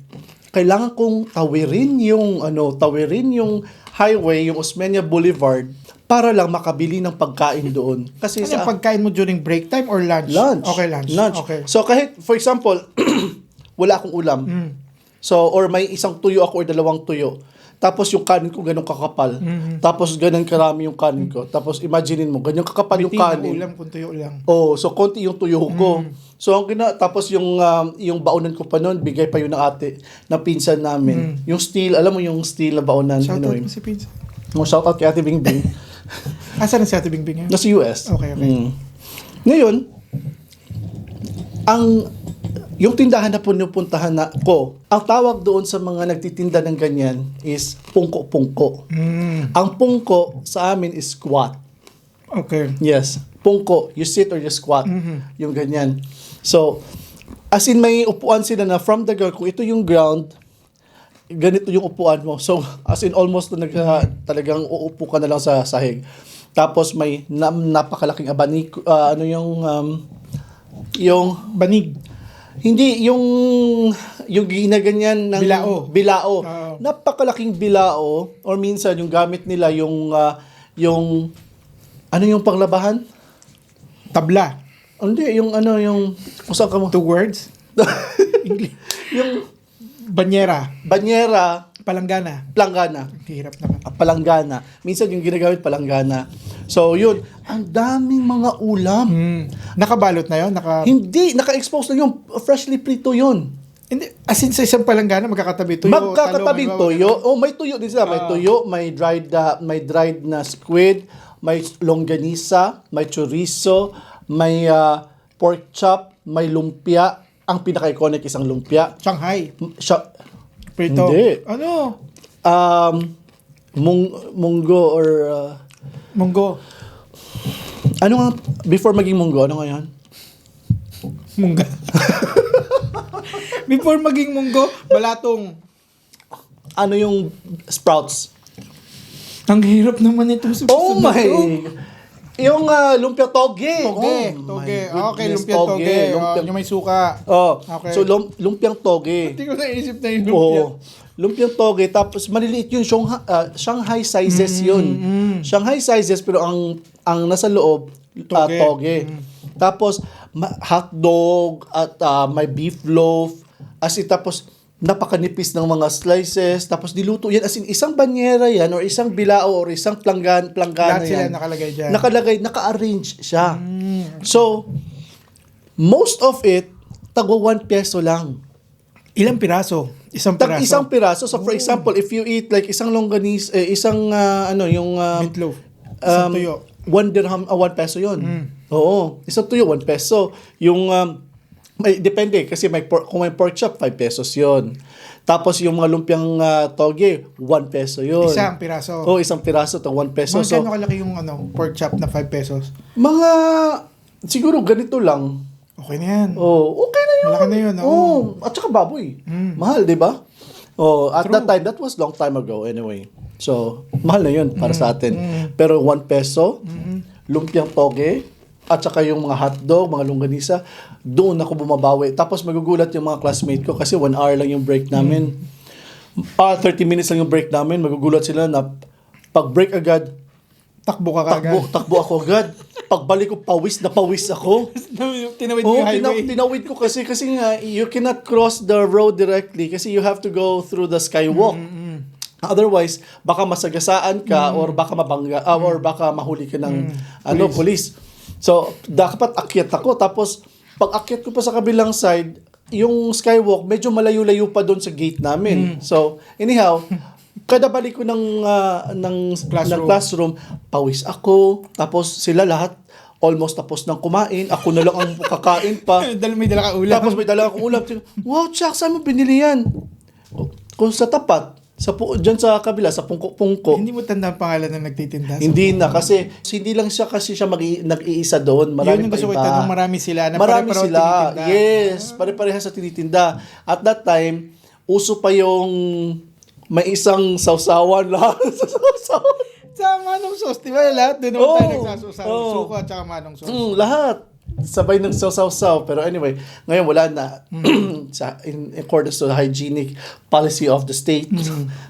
kailangan kong tawirin yung highway, yung Osmeña Boulevard para lang makabili ng pagkain doon. Kasi Ano yung pagkain mo during break time or lunch? lunch. Okay, lunch. Okay. So kahit for example, wala akong ulam. So or may isang tuyo ako or dalawang tuyo. Tapos yung kanin ko ganun kakapal. Tapos ganun karami yung kanin ko. Tapos imaginein mo, ganyan kakapal yung Bitin ang kanin. ulam kung tuyo lang. Oh, so konti yung tuyo ko. So ang tapos yung baonan ko pa noon, bigay pa yun ng ate, ng pinsan namin. Yung steel, alam mo yung steel na baonan. Shoutout Anyway. mo si Pinsa. Shout out kay Ate Bingbing. Asan na si Ate Bingbing yun? Nasa US. Okay. Ngayon, yung tindahan na pinupuntahan ko, ang tawag doon sa mga nagtitinda ng ganyan is pungko-pungko. Ang pungko sa amin is squat. Okay. Yes. Pungko. You sit or you squat. Yung ganyan. So, as in may upuan sila na from the ground, kung ito yung ground, ganito yung upuan mo. So, as in almost talagang uupo ka na lang sa sahig. Tapos may napakalaking abaniko, yung Banig. hindi yung ginaganyan ng bilao. Napakalaking bilao or minsan yung gamit nila yung ano yung panglabahan? Tabla. Hindi, yung kung saan ka mo? 2 words. Yung Banyera. banyera, Palanggana. planggana. Hirap naman. Palanggana. Minsan yung ginagamit palanggana. So, yun. Ang daming mga ulam. Nakabalot na yun? Hindi. Naka-expose na yung freshly prito yun. Hindi. As in sa isang palanggana, magkakatabi tuyo. Magkakatabing talong, toyo. Oh, may tuyo din sila. May tuyo, may dried na squid, may longganisa, may chorizo, may pork chop, may lumpia. Ang pinaka-iconic isang lumpia. Shanghai. Prito. Hindi. Ano? Munggo or Munggo. ano nga before maging munggo, ano nga yan? Mungga. Before maging munggo, balatong. Ano yung sprouts? Ang hirap naman itong Oh my! Yung lumpia toge. Toge. Oh Toge. my Okay, goodness, lumpia toge. Lumpiang- Yung may suka. Oh, Okay. so lumpiang toge. Hindi ko naisip na yung lumpia. Oo. Lumpiang toge, tapos maliliit yun, Shanghai sizes yun. Shanghai sizes, pero ang nasa loob, Toge. toge. Tapos, hotdog, at may beef loaf, tapos, napakanipis ng mga slices, tapos diluto yan, as in, isang banyera yan, or isang bilao, or isang planggana Lahat sila yan. nakalagay dyan. Naka-arrange siya. So, most of it, tagwa 1 peso lang. Ilang piraso? Isang piraso? Isang piraso. So for example, if you eat like isang longganise, Meatloaf. Isang tuyo. 1 dirham, 1 peso yun. Oo. Isang tuyo, 1 peso. Yung Depende kasi kung may pork chop, 5 pesos yun. Tapos yung mga lumpiang toge, 1 peso yun. Isang piraso. Isang piraso to 1 peso. Mga gano'ng kalaki yung pork chop na 5 pesos? Mga, siguro ganito lang. Okay na yan. Okay na yun. Malaki na yun. At saka baboy. Mahal, di ba? At that time, that was long time ago anyway. So, mahal na yun para sa atin. Pero 1 peso, lumpiang toge, at saka yung mga hotdog, mga longganisa, doon ako bumabawi. Tapos magugulat yung mga classmate ko kasi 1 hour lang yung break namin. 30 minutes lang yung break namin. Magugulat sila na pag-break agad, Takbo ka kagad. takbo ako agad. Pagbalik ko, pawis na pawis ako. Tinawid mo yung highway. Tinawid ko kasi nga, you cannot cross the road directly kasi you have to go through the skywalk. Otherwise, baka masagasaan ka or baka mabangga or baka mahuli ka ng police. So, dapat akyat ako. Tapos, pag akyat ko pa sa kabilang side, yung skywalk, medyo malayo-layo pa doon sa gate namin. So, anyhow, kada balik ko ng classroom, pawis ako. Tapos, sila lahat, almost tapos ng kumain. Ako na lang ang kakain pa. May dala ka ulam. Tapos may dala akong ulam. Wow, Chuck, saan mo binili yan? Kung sa tapat, dyan sa kabila, sa pungko-pungko. Hindi mo tanda ang pangalan ng nagtitinda? Hindi na kasi hindi lang siya nag-iisa doon. Marami yun yung pa gusto ko iba. itanong, marami sila na Marami pare-pareho sila. tinitinda. Yes, pare-parehas sa tinitinda. At that time, uso pa yung may isang sawsawan lahat. Sawsawan. Sa manong sauce, di ba? Lahat din naman tayo nagsasusaw. Oo. Suko at saka manong sauce. Lahat. Sabay ng saw-saw. Pero anyway, ngayon wala na. In accordance to the hygienic policy of the state.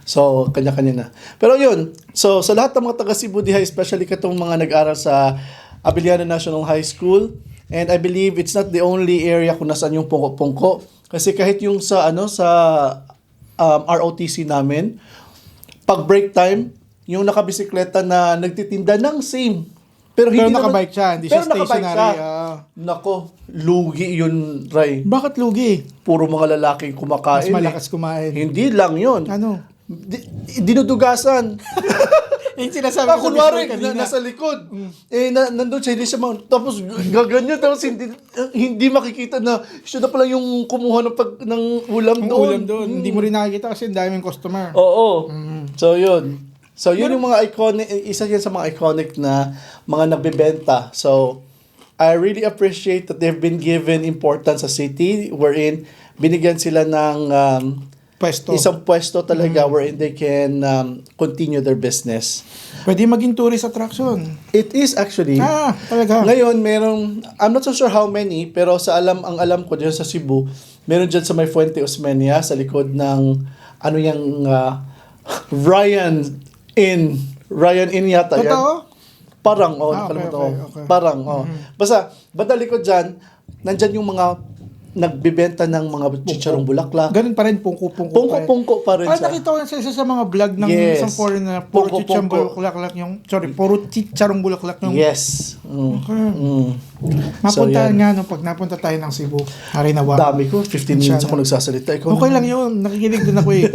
So, kanya-kanya na. Pero yun, so sa lahat ng mga taga Cebu High, especially katong mga nag-aral sa Abiliana National High School, and I believe it's not the only area kung nasaan yung pungko-pungko. Kasi kahit yung sa ROTC namin, pag break time, yung nakabisikleta na nagtitinda ng same. Pero nakabike siya, hindi siya stationary. Nako, lugi yun, Ray. Bakit lugi? Puro mga lalaking kumakain. Mas malakas kumain. Hindi lang yun. Ano? Dinudugasan. Yung sinasabi ko Kunwari, kanina. nasa likod. Nandun siya, hindi siya tapos gaganyan, tapos hindi makikita na siya na pala yung kumuha ng ulam doon. Hindi mo rin nakikita kasi daming customer. Oo. So, yun. So, yun yung mga iconic, isa yan sa mga iconic na mga nagbebenta. So, I really appreciate that they've been given importance sa city wherein binigyan sila ng Pwesto. isang pwesto talaga wherein they can continue their business. Pwede maging tourist attraction. It is actually. Talaga. Ngayon, I'm not so sure how many, pero ang alam ko dyan sa Cebu, meron dyan sa may Fuente Osmeña, sa likod ng, Ryan Inn yata yan. Totoo? Parang, Okay. Parang, Basta, badali ko dyan, nandyan yung mga nagbibenta ng mga chicharong bulaklak. Ganun pa rin, Pungko pa rin siya. Nakita ko sa isa sa mga vlog ng Yes. isang foreigner, puro chicharong bulaklak yung... Yes. Mapuntahan So, nga pag napunta tayo ng Cebu. Harinawa. Dami ko, 15 minutes ako nagsasalita. Ikaw Okay naman. lang yun, nakikinig din ako eh.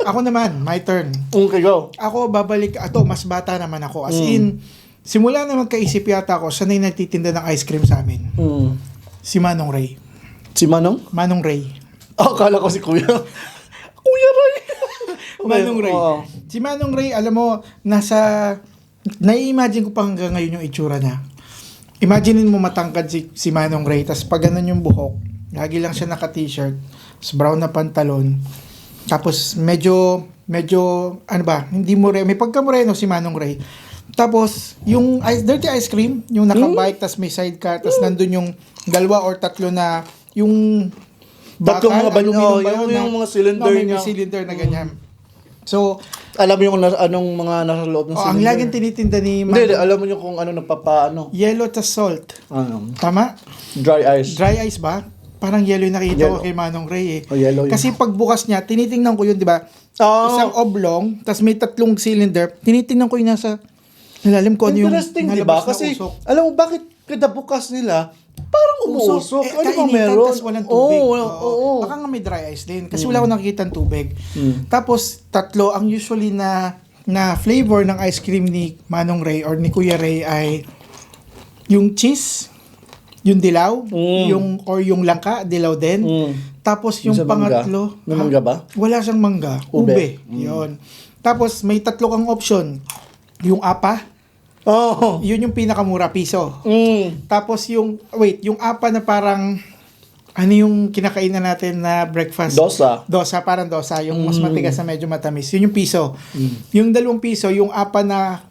Ako naman, my turn. Okay, go. Ako babalik, mas bata naman ako. As in, simula na magkaisip yata ako, sanay nagtitinda ng ice cream sa amin. Si Manong Ray. Si Manong? Manong Ray. Akala ko si Kuya. Kuya Ray. Manong Ray. Oo. Si Manong Ray, alam mo, nai-imagine ko pa hanggang ngayon yung itsura niya. Imaginein mo matangkad si Manong Ray, tapos pag ganun yung buhok, lagi lang siya naka-t-shirt, tapos brown na pantalon, tapos medyo, hindi may pagka-moreno si Manong Ray. Tapos, yung dirty ice cream, yung nakabike, tapos may sidecar, tapos nandun yung 2 or 3 na, yung Tatlong mga aluminum ba yun yung mga cylinder may niya. cylinder na ganyan. So, Alam mo yung anong mga nasa loob ng ang cylinder? laging tinitinda ni Hindi, alam mo yung kung ano nagpapaano. yellow at salt. Tama? Dry ice. Dry ice ba? Parang yellow yung nakita ko Yellow. kay Manong Ray eh. Yellow yun. Kasi pagbukas niya, tinitingnan ko yun, di ba? Isang oblong, tas may 3 cylinder. Tinitingnan ko yung nasa ilalim ko ano yung interesting, di ba? nalabas na Kasi, usok. alam mo, bakit kada bukas nila, parang umuusok. Ano ba kainitan, meron? tas walang tubig. Oo. Baka nga may dry ice din. Kasi wala akong nakikita ng tubig. Tapos, 3, ang usually na flavor ng ice cream ni Manong Ray or ni Kuya Ray ay yung cheese, yung dilaw, yung langka, dilaw din. Tapos yung Yung sa mangga. pangatlo, May mangga ba? wala siyang mangga, ube. Yun. Tapos may tatlo kang option. Yung apa, Oh. yun yung pinakamura, piso. Tapos yung apa na parang, ano yung kinakainan natin na breakfast? Dosa. Dosa, parang dosa. Yung mas matigas na medyo matamis. Yun yung piso. Yung 2 piso, yung apa na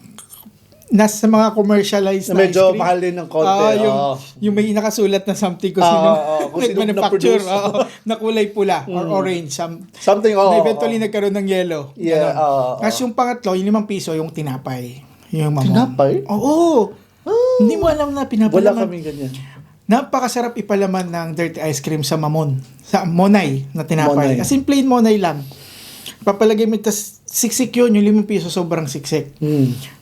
nasa mga commercialized Na na medyo ice cream. mahal din ng konti. Yung may nakasulat na something kung sino kung sino nag-manufacture. na-produce. Na kulay pula or orange. Something, Na eventually nagkaroon ng yellow. Yeah, Ganon. Tapos yung pangatlo, yung 5 piso, yung tinapay. Yung mamon. Tinapay? Oo. Hindi mo alam na Wala pinapalaman. kami ganyan. Napakasarap ipalaman ng dirty ice cream sa mamon. Sa monay na tinapay. Monay. Kasi plain monay lang. Papalagay mo, tas siksik yun, yung 5 piso sobrang siksik.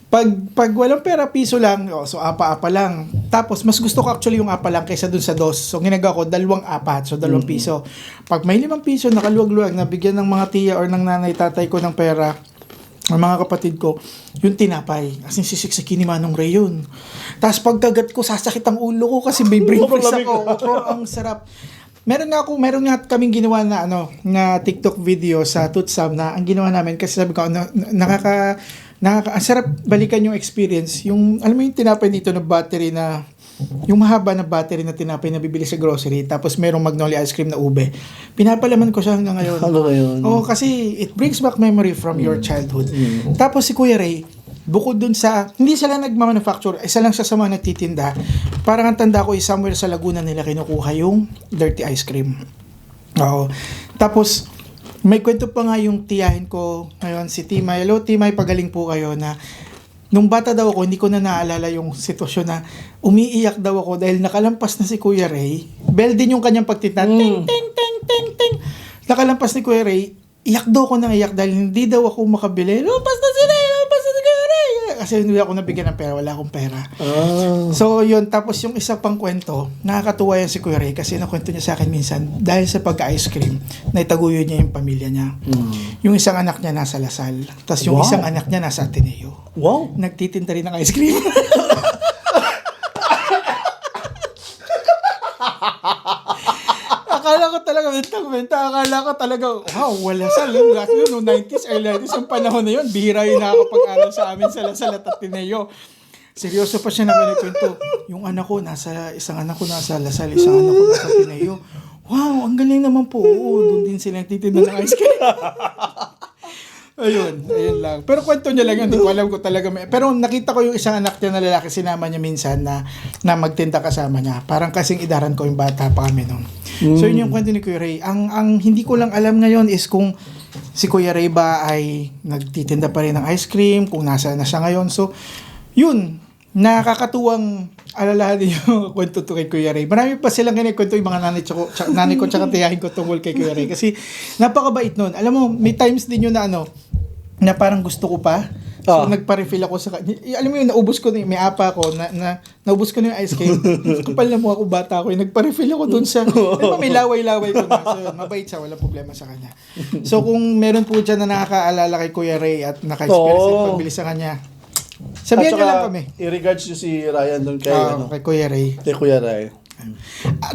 Pag walang pera, piso lang, so apa-apa lang. Tapos, mas gusto ko actually yung apa lang kaysa dun sa dos. So, ginagawa ko, 2 apat, so 2 piso. Pag may 5 piso, nakaluwag-luwag, nabigyan ng mga tiya or ng nanay, tatay ko ng pera, ang mga kapatid ko, yung tinapay. Kasi sisiksikin ni Manong Ray yun. Tapos pagkagat ko, sasakit ang ulo ko kasi may brain freeze ako. Pero ang sarap. Meron nga kaming ginawa na na TikTok video sa Tutsam na ang ginawa namin kasi sabi ko ang sarap balikan yung experience. Yung alam mo yung tinapay dito na battery na yung mahaba na battery na tinapay na bibili sa grocery tapos merong Magnolia ice cream na ube. Pinapalaman ko siya hanggang ngayon. Oo, kasi it brings back memory from your childhood. Tapos si Kuya Ray, bukod dun sa, hindi sila nagmamanufacture, isa lang siya sa mga nagtitinda. Parang ang tanda ko is somewhere sa Laguna nila kinukuha yung dirty ice cream. Oo. Tapos, may kwento pa nga yung tiyahin ko ngayon, si Timay. Hello Timay, pagaling po kayo na nung bata daw ako, hindi ko na naalala yung sitwasyon na umiiyak daw ako dahil nakalampas na si Kuya Ray. Bell din yung kanyang pagtita. Ting, ting, ting, ting, ting. Nakalampas ni Kuya Ray, iyak daw ako ng iyak dahil hindi daw ako makabili. Lumpas na si Kuya Ray. Kasi hindi ako nabigyan ng pera, wala akong pera. So yun, tapos yung isa pang kwento, nakakatuwa yan si Kuya Ray kasi nakwento niya sa akin minsan dahil sa pagka-ice cream, naitaguyod niya yung pamilya niya. Yung isang anak niya nasa Lasal, tapos yung isang anak niya nasa Ateneo. Wow! Nagtitinda rin ng ice cream. Akala ko talaga, akala ko talaga, wow, wala sa lahat yun, no 90s, early 90s, yung panahon na yun, bihira yung nakakapag-aral sa amin sa Lasal at Ateneo. Seryoso pa siya na kwento. Yung isang anak ko nasa Lasal, isang anak ko nasa Ateneo. Wow, ang galing naman po. Oo, doon din sila nagtitinda ng ice cream. ayun lang. Pero kwento niya lang yun, hindi ko alam ko talaga. Pero nakita ko yung isang anak niya na lalaki, sinama niya minsan na magtinda kasama niya. Parang kasing idaran ko yung bata pa kami noon. So yun yung kwento ni Kuya Ray. Ang hindi ko lang alam ngayon is kung si Kuya Ray ba ay nagtitinda pa rin ng ice cream, kung nasa na siya ngayon. So, yun, nakakatuwang alalahanin yung kwento to kay Kuya Ray. Marami pa silang kinikwento yung mga nanay ko tsaka tiyahin ko tungkol kay Kuya Ray. Kasi napakabait nun. Alam mo, may times din yun na parang gusto ko pa. So, nagpa-refill ako sa kanya. Alam mo yun, naubos ko na yung may apa ko, naubos ko na yung ice cream. Kapal na mo ako, bata ako. Nagpa-refill ako dun sa, alam mo, may laway-laway ko na. So, mabait siya, walang problema sa kanya. So, kung meron po dyan na nakakaalala kay Kuya Ray at naka-experience yung pagbili sa kanya, sabihan niyo lang kami. I-regards nyo si Ryan doon kay, kay Kuya Ray. Kay Kuya Ray.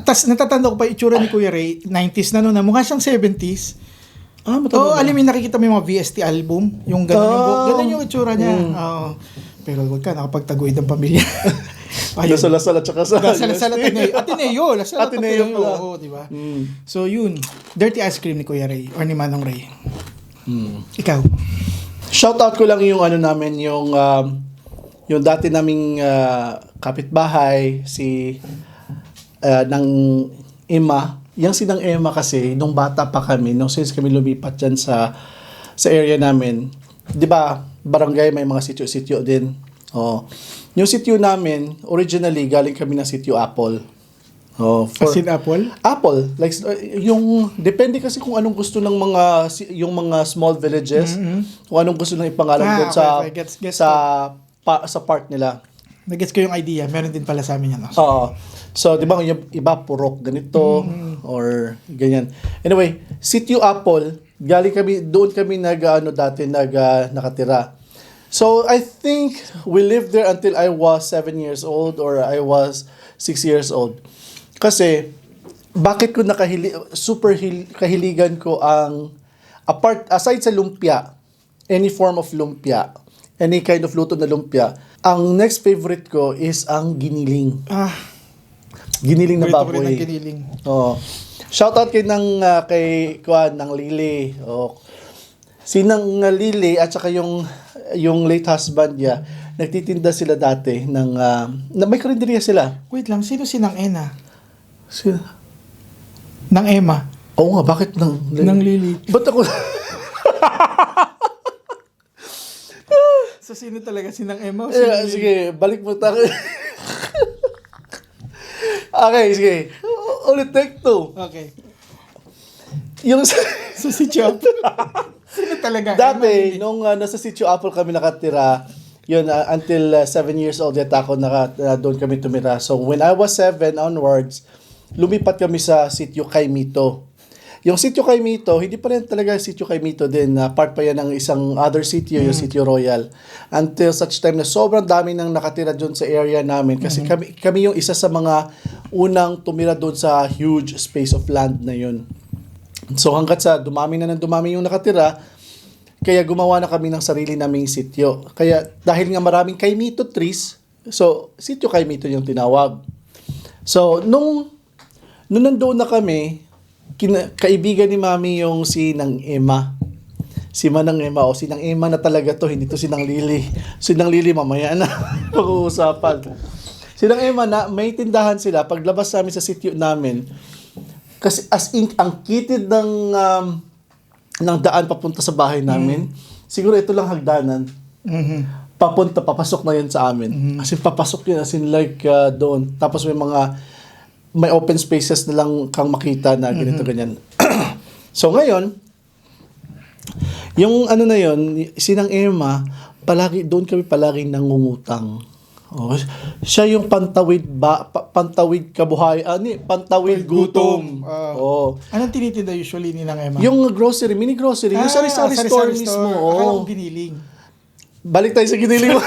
Tapos natatanda ko pa itsura ni Kuya Ray, 90s na noon, na mukha siyang 70s. matanda. Alam mo, nakikita mo yung mga VST album, yung gano'n yung book, gano'n yung itsura niya. Pero wag ka, nakapagtaguid ang pamilya. Lasal at saka sa Lasal Ateneo. Lasal Ateneo pala. Oo, di ba? So yun, dirty ice cream ni Kuya Ray or ni Manong Ray. Ikaw? Shoutout ko lang yung namin, yung dati naming kapitbahay, ng Emma. Yang sinang Emma kasi, nung bata pa kami, since kami lumipat dyan sa area namin, di ba, barangay may mga sityo-sityo din. Yung sityo namin, originally, galing kami ng sityo Apple. As in Apple? Apple. Like, depende kasi kung anong gusto ng yung mga small villages, kung anong gusto ng ipangalan doon sa part nila. Nag-gets ko yung idea. Meron din pala sa amin yan. So, di ba, yung iba purok ganito or ganyan. Anyway, Sitio Apple, doon kami dati nakatira. So I think we lived there until I was 7 years old or I was 6 years old. Kasi bakit ko kahiligan ko ang aside sa lumpia, any form of lumpia, any kind of luto na lumpia, ang next favorite ko is ang giniling. Giniling na Paborito ko rin baboy. ng giniling. Oh. Shoutout kay Kuan ng Lily. Oh. Sinang Lily at saka yung late husband niya, nagtitinda sila dati ng may karinderya sila. Wait lang, sino si Nang Ena? Sila. Nang Emma? Oo nga, bakit nang Lily. Ba't ako So, sino talaga si Nang Emma? O sige, balik mo tayo. Okay, sige. Ulit take two. Okay. Yung So, si Chop. Sino talaga? dati, nung nasa Sitio Apple kami nakatira, yun, until 7 years old yata ako doon kami tumira. So, when I was 7 onwards, lumipat kami sa Sitio Caimito. Yung Sitio Caimito, hindi pa rin talaga Sitio Caimito din. Part pa yan ng isang other sitio, yung Sitio Royal. Until such time na sobrang dami nang nakatira doon sa area namin. Kasi kami yung isa sa mga unang tumira doon sa huge space of land na yun. So hanggat sa dumami yung nakatira, kaya gumawa na kami ng sarili naming sitio. Kaya dahil nga maraming Caimito trees, so Sitio Caimito yung tinawag. So nung nandoon na kami, kaibigan ni Mami yung si Nang Emma. Si Manang Emma o si Nang Emma na talaga to, hindi to si Nang Lily. Si Nang Lily mamaya na pag-uusapan. Si Nang Emma na may tindahan sila paglabas namin sa sitio namin. Kasi as in, ang kitid ng daan papunta sa bahay namin, siguro ito lang hagdanan. Papasok na yun sa amin. As in, papasok yun, as in like doon. Tapos may open spaces na lang kang makita na ganito, ganyan. So ngayon, yung ano na yun, sinang Emma, doon kami palaging nangungutang. Oh, siya yung pantawid kabuhay, pantawid gutom. Anong tinitinda usually ni Nang Emma? Yung grocery, mini grocery, yung sari-sari store mismo. Akala ko giniling. Balik tayo sa giniling.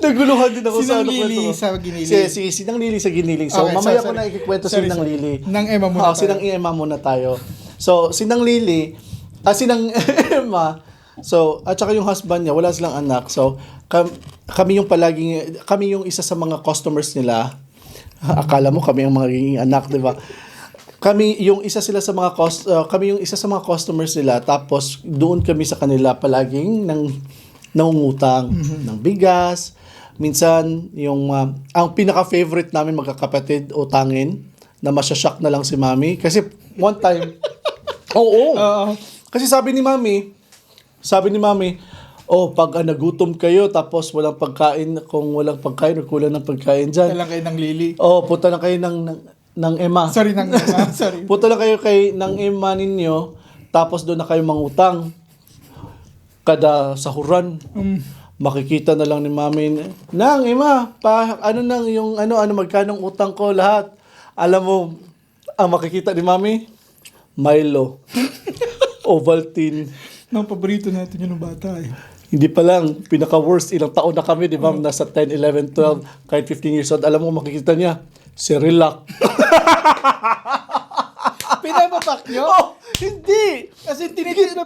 Naguluhan din ako Sinang sa Lily kwento. sa giniling. Sinang Lily sa giniling. So, Okay, mamaya sorry. ko na ikikwento Sorry, Sinang sorry. Lily. Nang Emma muna tayo. Sinang Emma muna tayo. So, Sinang Lily, Sinang Emma, so, at saka yung husband niya, wala silang anak. So, kami yung isa sa mga customers nila. Akala mo kami ang magiging anak, di ba? Kami yung isa sa mga customers nila, tapos doon kami sa kanila palaging nangungutang ng bigas. Minsan, ang pinaka-favorite namin magkakapatid, utangin, na masyashock na lang si Mami. Kasi one time, oo. Kasi sabi ni Mami, pag nagutom kayo tapos walang pagkain, kung walang pagkain o kulang ng pagkain dyan. Punta lang kayo ng Lily. Punta lang kayo ng Emma. Sorry, Nang Emma. Sorry. Punta lang kayo ng Emma ninyo, tapos doon na kayo mangutang. Kada sahuran, makikita na lang ni Mami, Nang Emma, magkanong utang ko lahat. Alam mo, ang makikita ni Mami, Milo, Ovaltine. Ang paborito natin yun ng bata eh. Hindi pa lang, pinaka-worst, ilang taon na kami, di ba? Nasa 10, 11, 12, kahit 15 years old. Alam mo, makikita niya, Cerelac. Pinapapak nyo? Hindi! Kasi tinitinda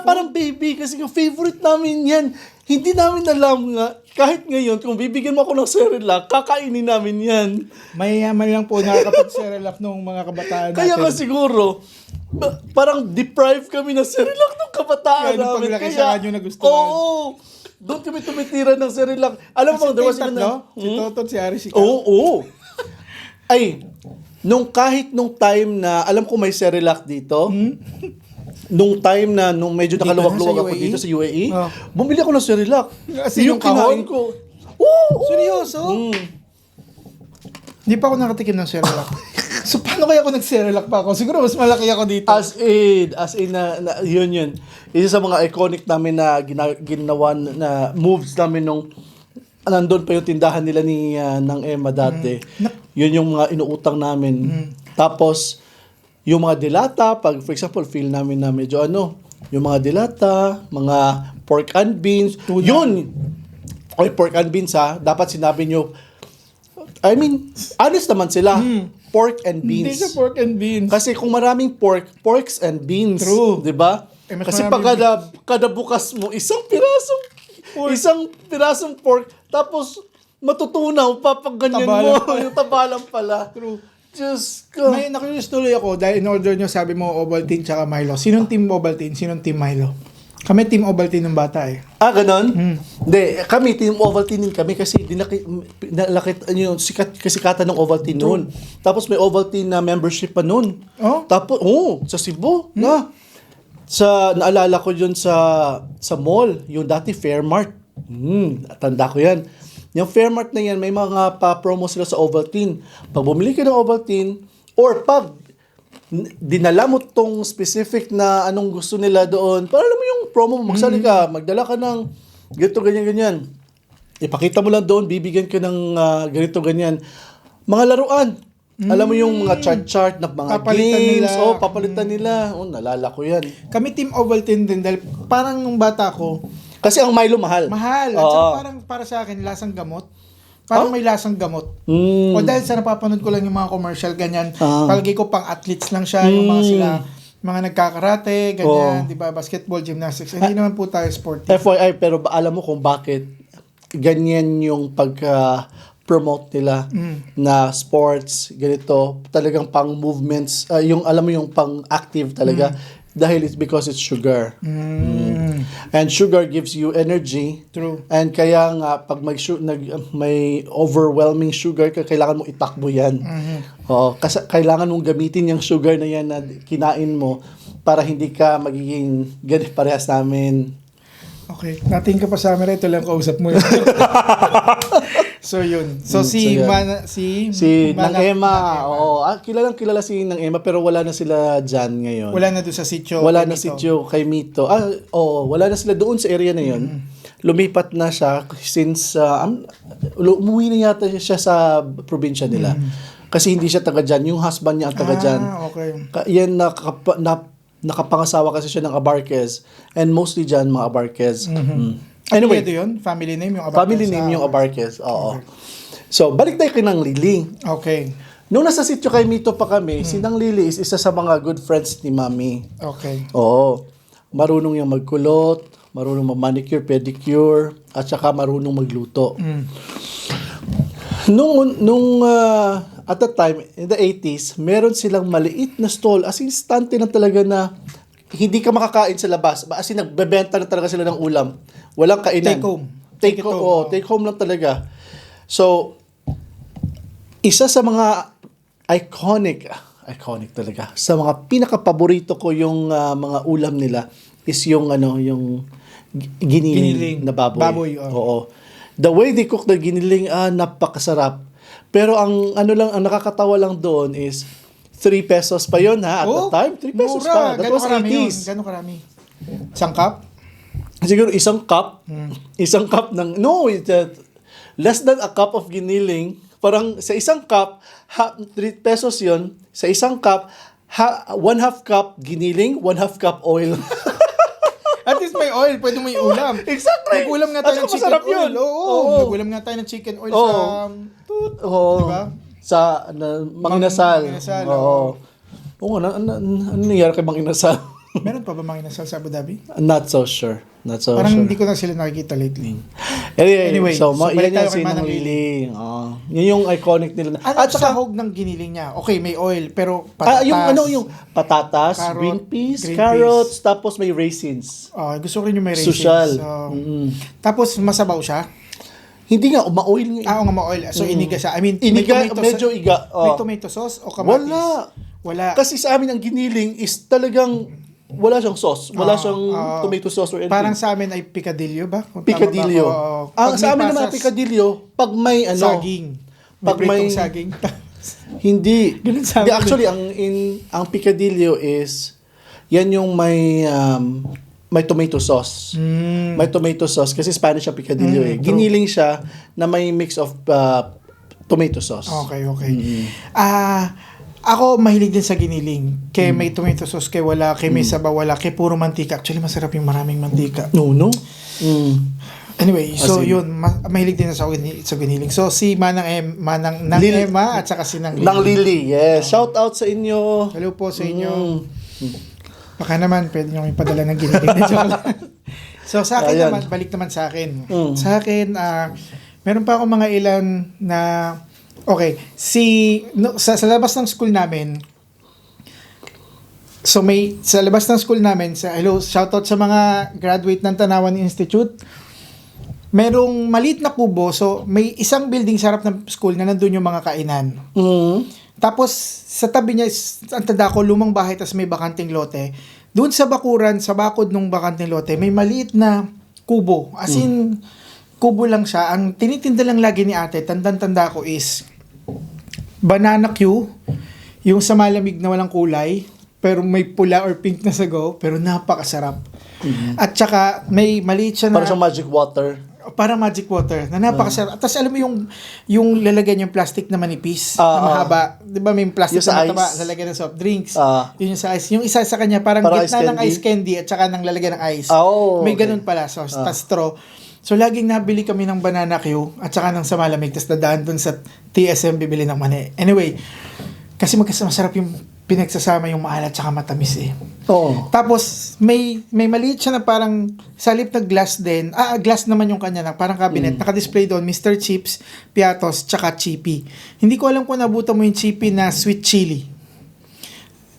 Parang baby, kasi yung favorite namin yan. Hindi namin alam nga, kahit ngayon, kung bibigyan mo ako ng Cerelac, kakainin namin yan. Mayayaman lang po nakakapag-Cerelac nung mga kabataan natin. Kaya nga siguro, parang deprived kami ng Cerelac nung kabataan Kaya nung namin. paglaki sa kanyo nagustuhan. Oo! Doon kami tumitira ng Cerelac. Alam mo, there was even Si Totot, si Ari, si Kat. Oo! Ay, kahit nung time na, alam ko may Cerelac dito, nung time na, nung medyo Dito nakaluwag-luwag na, sa ako UAE? dito sa UAE, Oh. bumili ako ng Cerelac. Kasi yung kahon? kinain ko. Oo! Seryoso? Hindi pa ako nakatikim ng Cerelac. So, paano kaya ako nag-Cerelac pa ako? Siguro mas malaki ako dito. As in, yun. Isa sa mga iconic namin na ginawa na moves namin nung nandun pa yung tindahan nila ni ng Emma dati. Yun yung mga inuutang namin. Tapos, yung mga dilata, pag for example, feel namin na medyo yung mga dilata, mga pork and beans. Yun! Oy, pork and beans ha, dapat sinabi nyo, I mean, honest naman sila. Pork and beans. Hindi siya pork and beans. Kasi kung maraming porks and beans, True. 'di ba? Mas Kasi maraming pag kada bukas mo isang pirasong pork, tapos matutunaw pag ganyan Taba mo, lang pala. yung taba lang pala. True. Just go. May nakikinig tuloy ako dahil in order nyo sabi mo Ovaltine tsaka Milo. Sinong team Ovaltine? Sinong team Milo? Kami team Ovaltine ng bata eh. Ganon? Hindi, kami, Team Ovaltine din kami kasi kasikatan ng Ovaltine noon. Tapos may Ovaltine na membership pa noon. Oh? Tapos, sa Cebu, naalala ko yun sa mall, yung dati Fairmart. Tanda ko yan. Yung Fairmart na yan, may mga pa-promo sila sa Ovaltine. Pag bumili ka ng Ovaltine, or pag dinala mo tong specific na anong gusto nila doon, para alam mo yung promo mo, magsali ka, magdala ka ng ganito, ganyan. Ipakita mo lang doon, bibigyan ka ng ganito, ganyan. Mga laruan. Alam mo yung mga chart na mga Papalitan games. nila. Papalitan nila. Nalala ko yan. Kami team Ovaltine din dahil parang nung bata ko, Kasi ang Milo mahal. mahal. At Oo. saka parang para sa akin, lasang gamot. Parang may lasang gamot. Mm. O dahil sa napapanood ko lang yung mga commercial, ganyan. Ah. Palagi ko pang athletes lang siya, yung mga sila, mga nagkakarate, ganyan, Oh. di ba, basketball, gymnastics. Hindi naman po tayo sporty. FYI, pero alam mo kung bakit ganyan yung pag-promote nila na sports, ganito, talagang pang movements, yung alam mo yung pang active talaga, dahil it's because it's sugar. And sugar gives you energy. True. And kaya nga, pag may overwhelming sugar, kailangan mo itakbo yan. Kasi kailangan mong gamitin yung sugar na yan na kinain mo para hindi ka magiging ganit parehas namin. Okay, natin ka pa sa camera, ito lang kausap mo. So yun. So So yan. Si Nang Emma. Oo, kilala si Nang Emma pero wala na sila dyan ngayon. Wala na doon sa sitio. Wala kay na Mito. sitio kay Mito. Wala na sila doon sa area na yun. Lumipat na siya since umuwi na yata siya sa probinsya nila. Kasi hindi siya taga dyan. Yung husband niya ang taga dyan. Okay. Yan nakapangasawa kasi siya ng Abarquez. And mostly dyan mga Abarquez. Anyway, Anyway, ito yun? Family name yung Abarquez? family name yung Abarquez. Oo. So, balik tayo kay Nang Lili. Okay. Nung nasa sitio kay Mito pa kami, si Nang Lili is isa sa mga good friends ni Mami. Okay. Oo. Marunong yung magkulot, marunong mag-manicure, pedicure, at saka marunong magluto. Nung at that time, in the 80s, meron silang maliit na stall, as in stante na talaga na hindi ka makakain sa labas. As in, nagbebenta na talaga sila ng ulam. Walang kainan. Take home. Take home. Take home lang talaga. So, isa sa mga iconic talaga. Sa mga pinaka-paborito ko yung mga ulam nila is yung giniling na baboy. Baboy, Oo. The way they cook the giniling, napakasarap. Pero ang nakakatawa lang doon is 3 pesos pa yon ha at that time. 3 pesos mura. pa. That Gano'ng was karami 80s. yun? Gano'ng karami? Isang cup? Siguro isang cup ng less than a cup of giniling. Parang sa isang cup, 3 pesos yon. Sa isang cup, 1/2 cup giniling, 1/2 cup oil. At least may oil, pwede may ulam. Exactly. Nag-ulam nga tayo At ng saka chicken masarap oil. yun. Oo. Nag-ulam nga tayo ng chicken oil Oo. sa tooth. Oo. Diba? Sa Manginasal. Manginasal, Oo. Oo nga, ano nangyari kay Manginasal? Meron pa ba mga inasal sa Abu Dhabi? Not so sure. Parang hindi ko na sila nakikita lately. Anyway, so balik tayo yan kay si Nang Manang Lili. Yun yung iconic nila. Ano At sa saka, sahog ng giniling niya? Okay, may oil, pero patatas. yung patatas, Carrot, green peas, green carrots, tapos may raisins. Gusto ko rin yung may raisins. Social. So, tapos masabaw siya? Hindi nga, ma-oil nga. Oo nga, ma-oil. So, iniga siya. I mean, Iniga, may tomato medyo iga. May tomato sauce o kamatis? Wala. Kasi sa amin, ang giniling is talagang wala siyang sauce. Wala siyang tomato sauce or anything. Parang sa amin ay picadillo ba? Kung tama Picadillo. ba ako? Ang Pag sa may amin naman pasas, picadillo, pag may saging. pag May may pritong saging. hindi. Ganun sa Hindi, amin. actually ang picadillo is yan yung may tomato sauce. May tomato sauce kasi Spanish ang picadillo eh. true. Giniling siya na may mix of tomato sauce. Okay. Ako, mahilig din sa giniling. Kay may tomato sauce, kay wala, kay may sabaw, wala, kay puro mantika. Actually, masarap yung maraming mantika. No. Anyway, so Asin. yun, mahilig din sa giniling. So, si Manang Lili. Emma at saka si Nang Nang Lili. Lili, yes. Shout out sa inyo. Hello po sa inyo. Baka naman, pwede nyo ipadala ng giniling na chocolate. So, sa akin Ayan. naman, balik naman sa akin. Sa akin, meron pa ako mga ilan na, okay, sa labas ng school namin, so sa labas ng school namin, shoutout sa mga graduate ng Tanawan Institute, merong maliit na kubo, so may isang building sa harap ng school na nandun yung mga kainan. Tapos, sa tabi niya, ang tanda ko, lumang bahay, tapos may bakanting lote. Doon sa bakuran, sa bakod ng bakanting lote, may maliit na kubo. As in, kubo lang siya. Ang tinitinda lang lagi ni ate, tandang-tanda ko is, banana Q, yung sa malamig na walang kulay, pero may pula or pink na sago, pero napakasarap. At saka, may maliit siya na... Para sa magic water. Para magic water na napakasarap. Tapos alam mo yung lalagyan yung plastic na manipis, na mahaba. 'Di ba may plastic Yung sa na mataba ice. lalagyan ng soft drinks. Yun Yung sa ice. Yung isa sa kanya parang Para gitna ice ng ice candy at saka ng lalagyan ng ice. May okay. ganun pala. So, straw. So, laging nabili kami ng banana Q at saka ng sa malamig. Tapos dadaan dun sa TSM bibili ng mani. Anyway, kasi masarap yung pinagsasama yung maalat at saka matamis eh. Oo. Tapos, may maliit siya na parang salip na glass din. Glass naman yung kanya na parang cabinet. Naka-display doon, Mr. Chips, Piatos, tsaka Chippy. Hindi ko alam kung nabutan mo yung Chippy na sweet chili.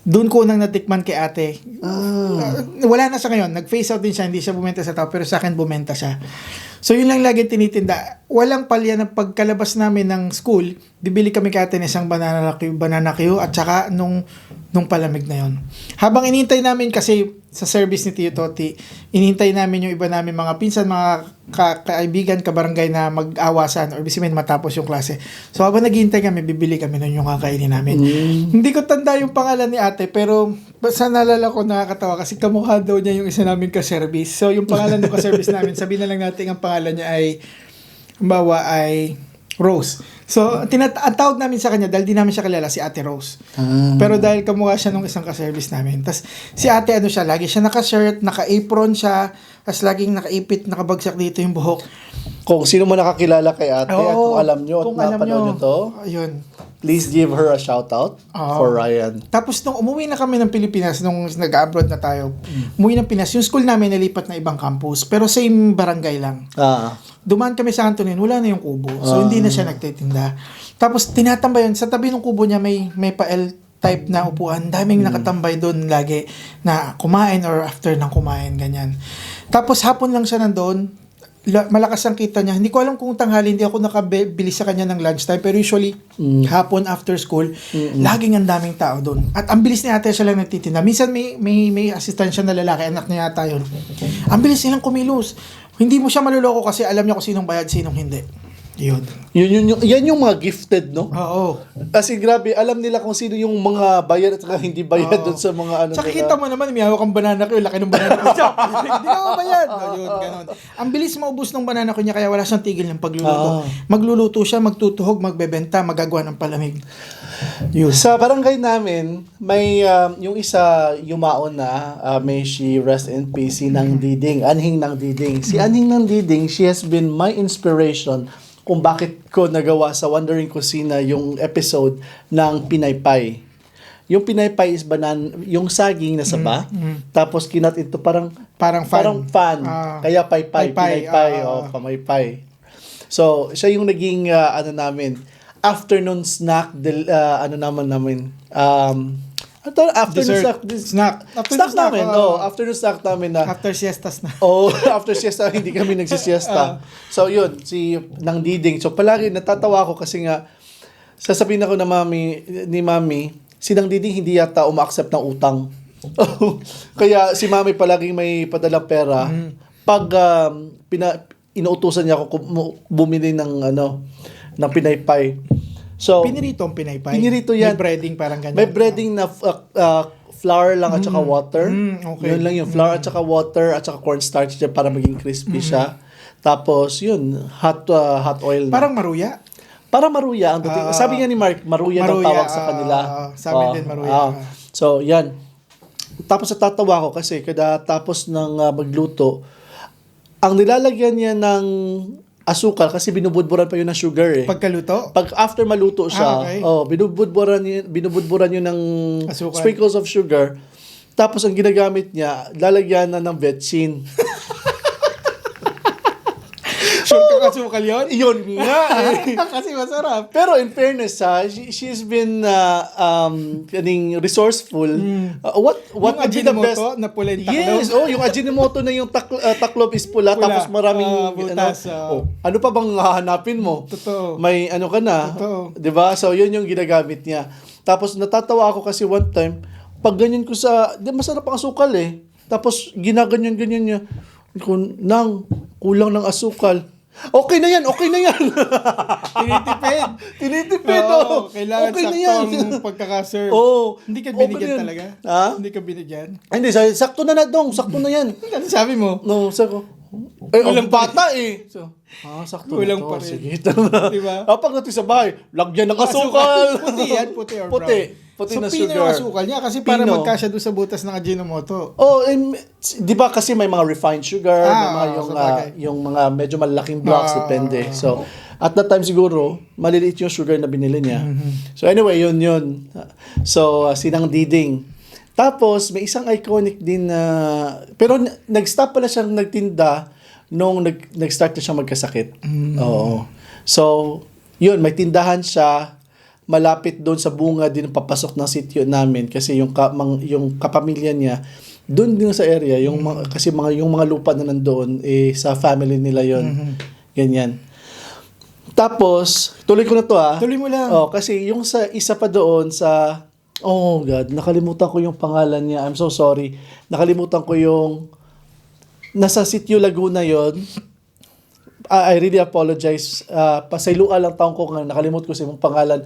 Doon ko nang natikman kay ate. Wala na siya ngayon. Nag-phase out din siya. Hindi siya bumenta sa tao. Pero sa akin, bumenta siya. So, yun lang lagi tinitinda. Walang palya na pagkalabas namin ng school, bibili kami kay ate ng isang banana Q at saka nung palamig na yon. Habang inintay namin kasi sa service ni Tio Toti, inintay namin yung iba namin mga pinsan, mga kaibigan, kabarangay na mag-awasan or bisimin matapos yung klase. So habang naghihintay kami, bibili kami nun yung kakainin namin. Hindi ko tanda yung pangalan ni ate, pero basta nalala ko nakakatawa kasi kamukha daw niya yung isa namin ka-service. So yung pangalan ng ka-service namin, sabihin na lang natin ang pangalan niya ay, halimbawa ay Rose. So, ang tawag namin sa kanya, dahil di namin siya kilala, si Ate Rose. Pero dahil kamukha siya nung isang ka-service namin. Tapos, si ate, lagi siya naka-shirt, naka-apron siya, tapos laging nakaipit, nakabagsak dito yung buhok. Kung sino mo nakakilala kay ate at kung alam nyo at kung alam napanood nyo to, ayun. please give her a shout out for Ryan. Tapos, nung umuwi na kami ng Pilipinas, nung nag-abroad na tayo, umuwi ng Pinas, yung school namin nalipat na ibang campus, pero same barangay lang. Dumaan kami sa Antonin, wala na yung kubo. So, hindi na siya nagtitinda. Tapos, tinatambayan. Sa tabi ng kubo niya, may pa-L type na upuan. Daming nakatambay doon lagi na kumain or after ng kumain, ganyan. Tapos, hapon lang siya nandoon. Malakas ang kita niya. Hindi ko alam kung tanghali, hindi ako nakabili sa kanya ng lunchtime. Pero usually, hapon after school, laging ang daming tao doon. At ang bilis ni ate siya lang nagtitinda. Minsan may assistant siya na lalaki, anak niya yata yun. Ang bilis nilang kumilos. Hindi mo siya maluloko kasi alam niya kung sinong bayad, sinong hindi. Yun. Yan yung mga gifted, no? Oo. Kasi grabe, alam nila kung sino yung mga bayad at saka hindi bayad doon sa mga ano Tsaka nila. kita mo naman, may hawak kang banana ko, laki ng banana ko. Hindi ka mabayad. Yun, ganun. Ang bilis maubos ng banana ko niya, kaya wala siyang tigil ng pagluluto. Magluluto siya, magtutuhog, magbebenta, magagawa ng palamig. Yun. Sa barangay namin, may yung isa yumaon na, may she rest in peace, si Nang Diding, Anhing Nang Diding. Si Anhing Nang Diding, she has been my inspiration kung bakit ko nagawa sa Wandering Kusina yung episode ng Pinaypay. Yung Pinaypay is yung saging na saba, tapos kinat ito parang fan. Kaya paypay, Pinaypay, pamaypay. So, siya yung naging afternoon snack afternoon Snack. Afternoon snack namin na After siestas na. after siesta hindi kami nagsisiesta. So yun, si Nang Diding. So palagi natatawa ako kasi nga sasabihin ako ni mami, si Nang Diding hindi yata uma-accept ng utang. Kaya si mami palagi may padalang pera. Pag inuutusan niya ako bumili ng Pinaypay. So, Pinirito ang Pinaypay. Pinirito yan. May breading parang ganyan. May breading na flour lang at saka water. Okay. Yun lang yung flour at saka water at saka cornstarch para maging crispy siya. Tapos yun, hot oil na. Parang maruya. Para maruya ang dating. Sabi nga ni Mark, maruya ang tawag sa kanila. Sa amin din maruya. So, yan. Tapos natatawa ko kasi kada tapos ng magluto, ang nilalagyan niya ng asukal kasi binubudburan pa yun ng sugar eh. Pagkaluto? Pag after maluto siya, Okay. binubudburan yun ng Asukal. sprinkles of sugar. Tapos ang ginagamit niya, lalagyan na ng vetsin. Sure ka kasukal yun? Yun nga eh. Kasi masarap. Pero in fairness she's been resourceful. What Yung would be the best? Ajinomoto na pula yung taklob. Yes, yung Ajinomoto na yung taklob is pula, tapos maraming butas. ano pa bang hahanapin mo? Totoo. May ano ka na. Totoo. 'Di ba? So yun yung ginagamit niya. Tapos natatawa ako kasi one time, pag ganyan ko masarap ang asukal eh. Tapos ginaganyan-ganyan niya. Nang kulang ng asukal. Okay na yan. Tinitipid. Tinitipid, Oo, kailangan okay na saktong pagkakaserve. Oo. Hindi ka Okay binigyan na yan. talaga? Ha? Hindi ka binigyan? Hindi, sakto na sakto na yan. Ano sabi mo? No, sabi ko, Kulang pa bata eh. So, sakto Kulang na to. pa rin. Sige, tama. Diba? Pagdating sa bahay, lagyan ng asukal. Puti yan, puti or brown. Puti So, na pino sugar. yung asukal niya kasi para Pino. magkasya doon sa butas ng Ajinomoto. Di ba kasi may mga refined sugar, may mga sabagay. yung mga medyo malaking blocks, depende. So, at that time siguro, maliliit yung sugar na binili niya. So, anyway, yun. So, sinang diding. Tapos, may isang iconic din na, pero nag-stop pala siyang nagtinda nung nag-start na siyang magkasakit. Oo. So, yun, may tindahan siya, malapit doon sa bunga din papasok ng sitio namin kasi yung kapamilya niya doon din sa area kasi yung mga lupa na nandoon sa family nila yon. Ganyan. Tapos tuloy ko na to Tuloy mo lang. kasi yung sa isa pa doon sa God, nakalimutan ko yung pangalan niya. I'm so sorry. Nakalimutan ko yung nasa Sitio Laguna yon. I really apologize. Pasayloa lang taong ko nga nakalimut ko sa imong pangalan.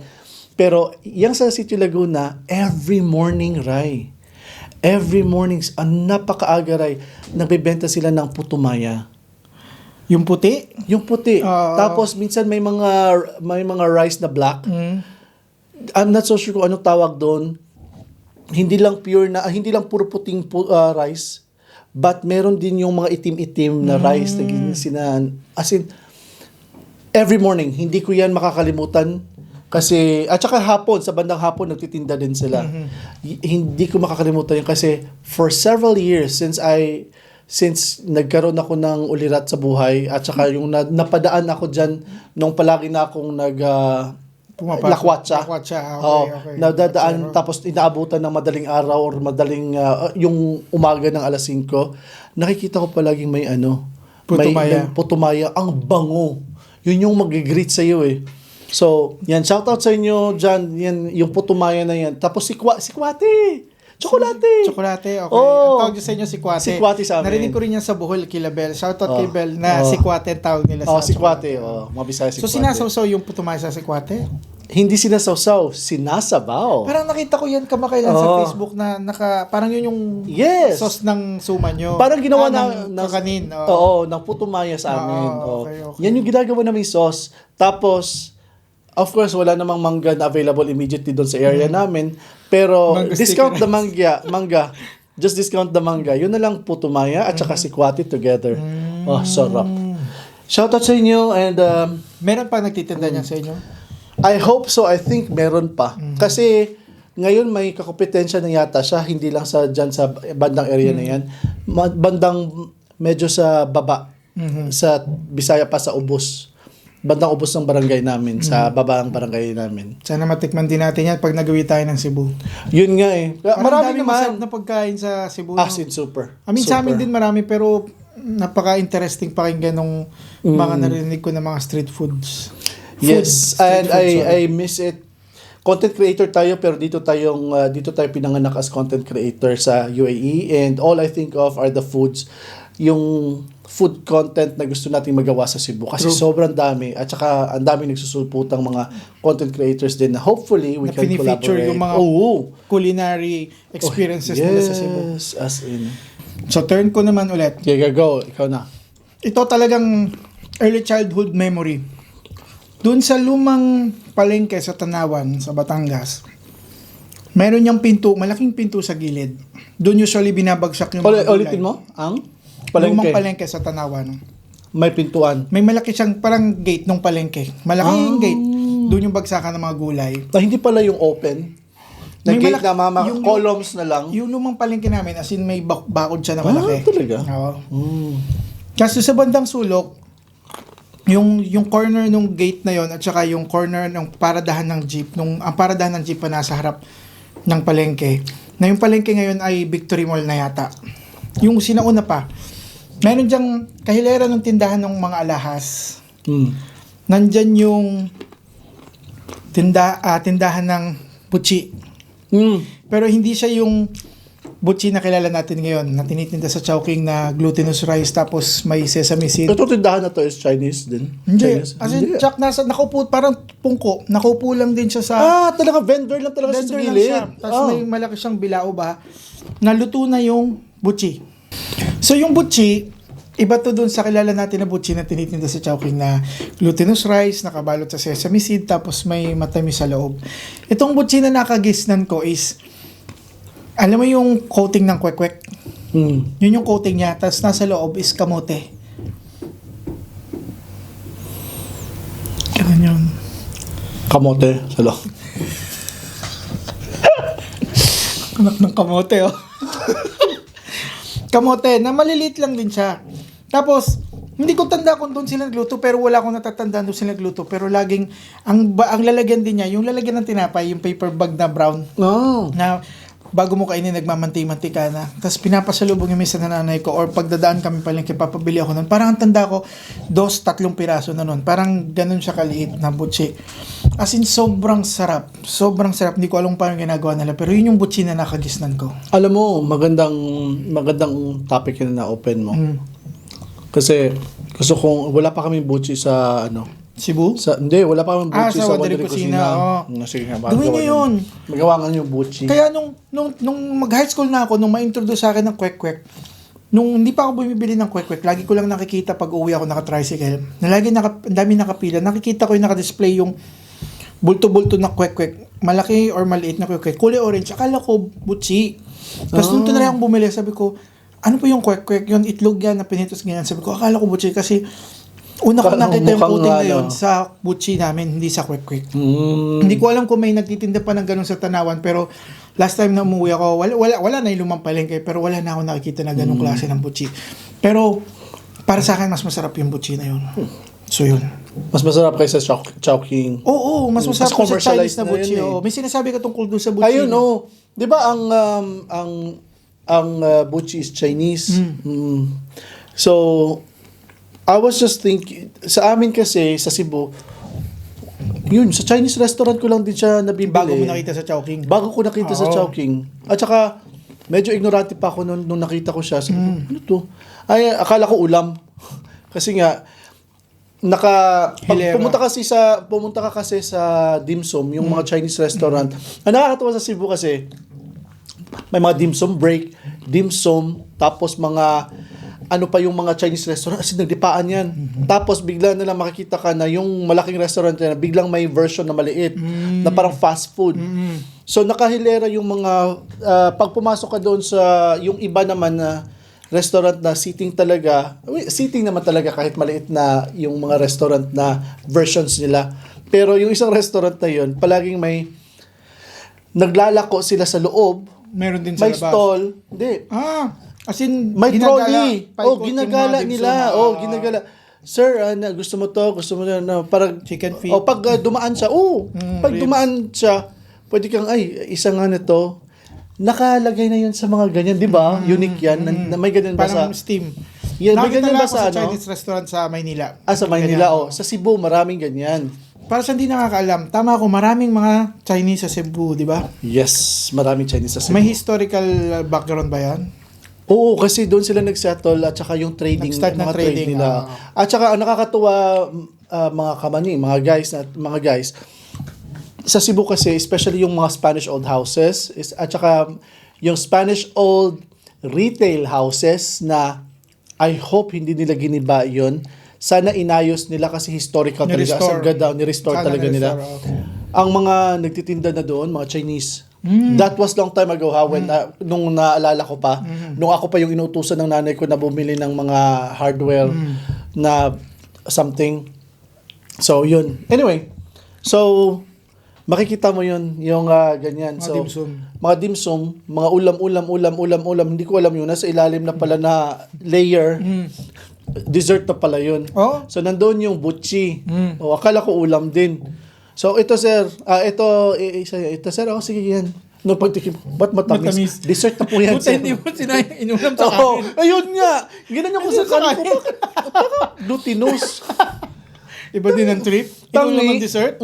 Pero yung sa Sitio Laguna, every morning, Ray. Every morning, napakaaga, Ray. Nagbebenta sila ng putumaya. Yung puti? Yung puti. Tapos minsan may mga rice na black. I'm not so sure kung anong tawag doon. Hindi lang puro puting rice. But meron din yung mga itim-itim na rice na as in, every morning, hindi ko yan makakalimutan. Kasi, at saka sa bandang hapon, nagtitinda din sila. Hindi ko makakalimutan yun kasi for several years, since nagkaroon ako ng ulirat sa buhay, at saka yung napadaan ako dyan, nung palagi na akong lakwatsa. Okay. Nadadaan, tapos inaabutan ng madaling araw or madaling, yung umaga ng alas 5, nakikita ko palaging may Putumaya. may putumaya. Ang bango. Yun yung mag-greet sa'yo eh. So, yan, shoutout sa inyo dyan, yan, yung putumaya na yan. Tapos si Kwate. Tsokolate, okay. Oh. Ang tawag sa inyo si Kwate. Si Kwate sa amin. Narinig ko rin yan sa Bohol, kila Bel. Shoutout kay Bel na si Kwate tawag nila sa si Kwate. Mabisaya si So, Kwate. sinasawsaw yung putumaya sa si Kwate? Hindi sinasawsaw, sinasabaw. Parang nakita ko yan kamakailan sa Facebook na parang yun yung sauce ng suma nyo. Parang ginawa ng kakanin. ng putumaya sa amin. Okay. Yan yung ginagawa namin sauce. Tapos, of course, wala namang mangga na available immediately doon sa area namin. Pero, Mango discount sticky the mangga. Just discount the mangga. Yun na lang putumaya at saka si Kwate together. Sarap. Shoutout sa inyo and Meron pa nagtitinda niyan sa inyo? I hope so. I think meron pa. Kasi ngayon may kakompetensya na yata siya, hindi lang dyan sa bandang area na yan. Bandang medyo sa baba, sa Bisaya pa sa Ubos. Bandang Ubos ng barangay namin, sa baba ang barangay namin. Sana matikman din natin yan pag nagawi tayo ng Cebu. Yun nga eh. Marami masarap naman. na pagkain sa Cebu. As in super. Sa amin din marami pero napaka-interesting pakinggan ng mga narinig ko na mga street foods. Yes, and I miss it. Content creator tayo pero dito tayo pinanganak as content creator sa UAE and all I think of are the foods. Yung food content na gusto nating magawa sa Cebu kasi sobrang dami at saka ang dami nagsusulputang mga content creators din na hopefully we can collaborate. Yung mga culinary experiences nila sa Cebu. Yes, as in. So turn ko naman ulit. Okay, go. Ikaw na. Ito talagang early childhood memory. Doon sa lumang palengke sa Tanawan, sa Batangas, meron niyang pinto, malaking pinto sa gilid. Doon usually binabagsak yung mga gulay. Ulitin mo? Ang Lumang palengke. palengke sa Tanawan. May pintuan. May malaki siyang parang gate ng palengke. Malaking gate. Doon yung bagsakan ng mga gulay. Na hindi pala yung open. Na May gate malaki- na mga yung- columns na lang. Yung lumang palengke namin, as in may bakod siya na malaki. Talaga? Oo. Mm. Kasi sa bandang sulok, yung corner ng gate na yon at saka yung corner ng paradahan ng jeep, ang paradahan ng jeep pa nasa harap ng palengke. Na yung palengke ngayon ay Victory Mall na yata. Yung sinauna pa. Meron diyang kahilera ng tindahan ng mga alahas. Mm. Nandyan yung tindahan ng butchi. Mm. Pero hindi siya yung butchi na kilala natin ngayon na tinitinda sa Chowking na glutinous rice tapos may sesame seed. Ito tindahan na to is Chinese din. Hindi. Chinese. As in, Hindi. Chuck, nakaupo, parang pungko. Nakaupo lang din siya sa... Talaga vendor lang talaga siya sa Vendor lang gilid. siya. Tapos may malaki siyang bilao ba. Naluto na yung butchi. So yung butchi, iba to dun sa kilala natin na butchi na tinitinda sa Chowking na glutinous rice, nakabalot sa sesame seed, tapos may matamis sa loob. Itong butchi na nakagisnan ko is, alam mo yung coating ng kwek-kwek? Mm. Yun yung coating niya. Tapos nasa loob is kamote. Ganun yun. Kamote sa loob. Anak ng kamote, oh. Kamote, na maliliit lang din siya. Tapos, hindi ko tanda kung doon sila nagluto, pero wala akong natatandaan doon sila nagluto. Pero laging, ang lalagyan din niya, yung lalagyan ng tinapay, yung paper bag na brown, Oh. na bago mo kainin, nagmamanti-mantika na. Tapos pinapasalubong yung minsan na nanay ko, or pagdadaan kami palengke, papabili ako nun. Parang ang tanda ko, 2-3 piraso na nun. Parang ganun siya kaliit na butchi. As in, sobrang sarap. Sobrang sarap. Hindi ko alam paano ginagawa nila. Pero yun yung butchi na nakagisnan ko. Alam mo, magandang topic yun na open mo. Mm. Kasi gusto kong wala pa kaming butchi sa Cebu? hindi, wala pa kaming butchi sa sa Wandering Wandering Kusina, Kusina. oo. Sige nga, Gawin niyo yun. Magawa nga yung butchi. Kaya nung mag-high school na ako, nung ma-introduce sa akin ng kwek-kwek, nung hindi pa ako bumibili ng kwek-kwek, lagi ko lang nakikita pag uwi ako naka-tricycle, na lagi ang dami nakapila, nakikita ko yung naka-display yung bulto-bulto na kwek-kwek, malaki or maliit na kwek-kwek, kulay orange, akala ko butchi. Tapos nung tunay akong bumili, sabi ko, ano po yung kwek-kwek? Yung itlog yan na pinitos ganyan. Sabi ko, akala ko butchi kasi una ko Parang nakita yung mukhang coating na ano. yun sa butchi namin, hindi sa kwek-kwek. Mm. Hindi ko alam kung may nagtitinda pa ng ganun sa Tanawan, pero last time na umuwi ako, wala na yung lumang palengke, pero wala na ako nakikita na ganung klase ng butchi. Pero para sa akin, mas masarap yung butchi na yun. So yun. Mas masarap kaysa Chowking. Oo, mas masarap ko sa commercialized Chinese na na butchi. yun eh. Oo. May sinasabi ka tungkol doon sa butchi. Ayun, oh. 'Di ba ang butchi is Chinese? Mm. So I was just thinking, sa amin kasi sa Cebu, yun, sa Chinese restaurant ko lang din siya nabibili. Bago mo nakita sa Chowking. Bago ko nakita sa Oo. Chowking. At saka, medyo ignorante pa ako nung nakita ko siya. Sabi ko, ano to? Ay, akala ko ulam. Kasi nga, Hilera. pumunta ka kasi sa dim sum, yung mga Chinese restaurant. Ang nakakatawa sa Cebu kasi, may mga dim sum break, dim sum, tapos mga ano pa yung mga Chinese restaurant, kasi nagdipaan yan. Tapos bigla na lang makikita ka na yung malaking restaurant na biglang may version na maliit, na parang fast food. So nakahilera yung mga, pag pumasok ka doon sa, yung iba naman na restaurant na seating talaga, seating naman talaga kahit maliit na yung mga restaurant na versions nila. Pero yung isang restaurant na yun, palaging may naglalako sila sa loob, Meron din sa may labas. stall, hindi, As in, may trolley. paikot yung Ginagala mga nila. dimsum, Ginagala. Sir, gusto mo to? Gusto mo na parang Chicken feet. pag dumaan siya, pag ribs. dumaan siya, pwede kang isa nga na to. Nakalagay na yun sa mga ganyan, di ba? Unique yan. Na may ganyan ba sa... parang steam. Yan, may Nakita ganyan na ba ako sa sa ano? Chinese restaurant sa Maynila. Sa Maynila, Sa Cebu, maraming ganyan. Para sa hindi nakakaalam, tama ako, maraming mga Chinese sa Cebu, di ba? Yes, maraming Chinese sa Cebu. May historical background ba yan? Oo, kasi doon sila nag-settle at saka yung trading, Nag-start ng mga trading, trade nila. At saka ang nakakatuwa, mga kamani, mga guys, sa Cebu kasi, especially yung mga Spanish old houses, at saka yung Spanish old retail houses na I hope hindi nila giniba yun. sana inayos nila kasi historical talaga. Ni-restore. Ang ganda, ni-restore Sana talaga nila. na-restore, okay. Ang mga nagtitinda na doon, mga Chinese, that was long time ago ha, when, nung naalala ko pa, nung ako pa yung inutusan ng nanay ko na bumili ng mga hardware na something. So, yun. Anyway, so, makikita mo yun, yung ganyan. Mga So, dimsum. mga dimsum, mga ulam, hindi ko alam yun, nasa ilalim na pala na layer, dessert na pala yun. Oh? So, nandoon yung butchi. O, akala ko ulam din. So, ito sir, ito sir, sige yan. No, pagtikim, ba't matamis? Matamis. Dessert na po yan, Buta sir. hindi mo inulam sa Oo, kanin. ayun nga. Ginanyan ko sa Ayun sa kanin ko, kanin. bakit glutinous? Iba din ang trip. Inulam ang dessert.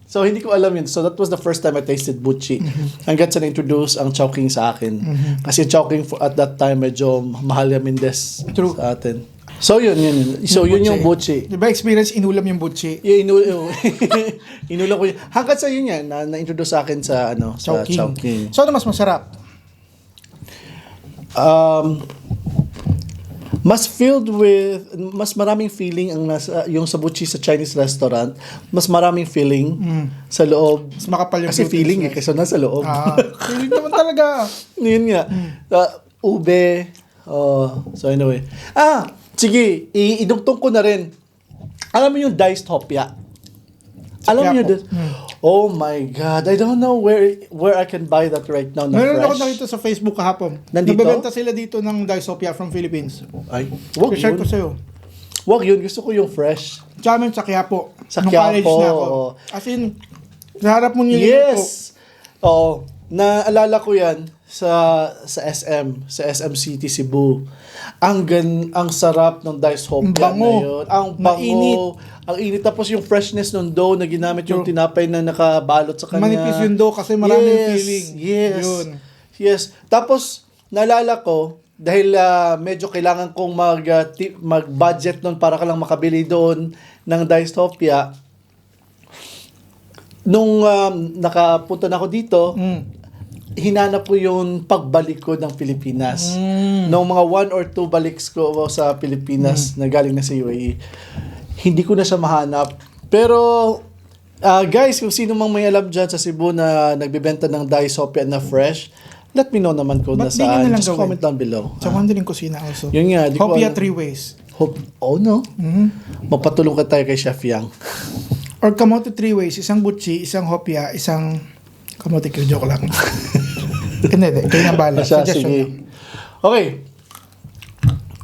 So, hindi ko alam yun. So, that was the first time I tasted butchi. Hanggat sa na-introduce ang Chowking sa akin. Kasi Chowking at that time, medyo mahal yung Mendes True. sa atin. So, yun. So, yun yung butchi. Diba experience inulam yung butchi? Inulang ko yun. Hanggat sa yun yan, na-introduce sa akin sa, sa Chowking. So ano mas masarap? Mas maraming feeling ang yung sa butchi sa Chinese restaurant, mas maraming feeling sa loob. Mas makapal yung Kasi glutinous feeling rice. kaysa nasa loob. Feeling naman talaga. Yun nga. Ube. So anyway. Sige, idugtong ko na rin. Alam mo yung diced hopya? Alam mo yun? Oh my God. I don't know where I can buy that right now na Meron ako fresh. nakita sa Facebook kahapon. Nandito? Nabebenta sila dito ng Dysopia from Philippines. Ay, wag I-share yun. ko sa'yo. Wag yun. Gusto ko yung fresh. Sa amin sa Quiapo. Sa Nung Quiapo, college na ako. oo. As in, sa harap mo nililiko. Yes! Oo. Naalala ko yan sa SM. Sa SM City, Cebu. Ang sarap ng diced hopya Bango. na yun. Ang bango. Mainit. Ang init. Tapos yung freshness ng dough na ginamit yung tinapay na nakabalot sa kanya. Manipis yung dough kasi maraming filling. Yes. Yun. Yes. Tapos, naalala ko, dahil medyo kailangan kong mag-budget nun para ka lang makabili doon ng diced hopya, nung nakapunta na ako dito, hinanap ko yung pagbalik ko ng Pilipinas. Nung mga 1 or 2 baliks ko sa Pilipinas na galing na sa UAE, hindi ko na siya mahanap. Pero, guys, kung sino mang may alam dyan sa Cebu na nagbibenta ng diced hopya na fresh, let me know naman kung Ba't di nyo nasaan. na lang Just gawin? comment down below. Sa Wandering Kusina also. Yun nga. Di ko Hopia alam. 3 ways. No? Magpatulong ka tayo kay Chef Yang. Or kamote 3 ways. Isang butchi, isang hopia, isang kamote Q. Joke lang. Hindi. Kayo na bala. Siya, Suggestion sige. lang. Okay.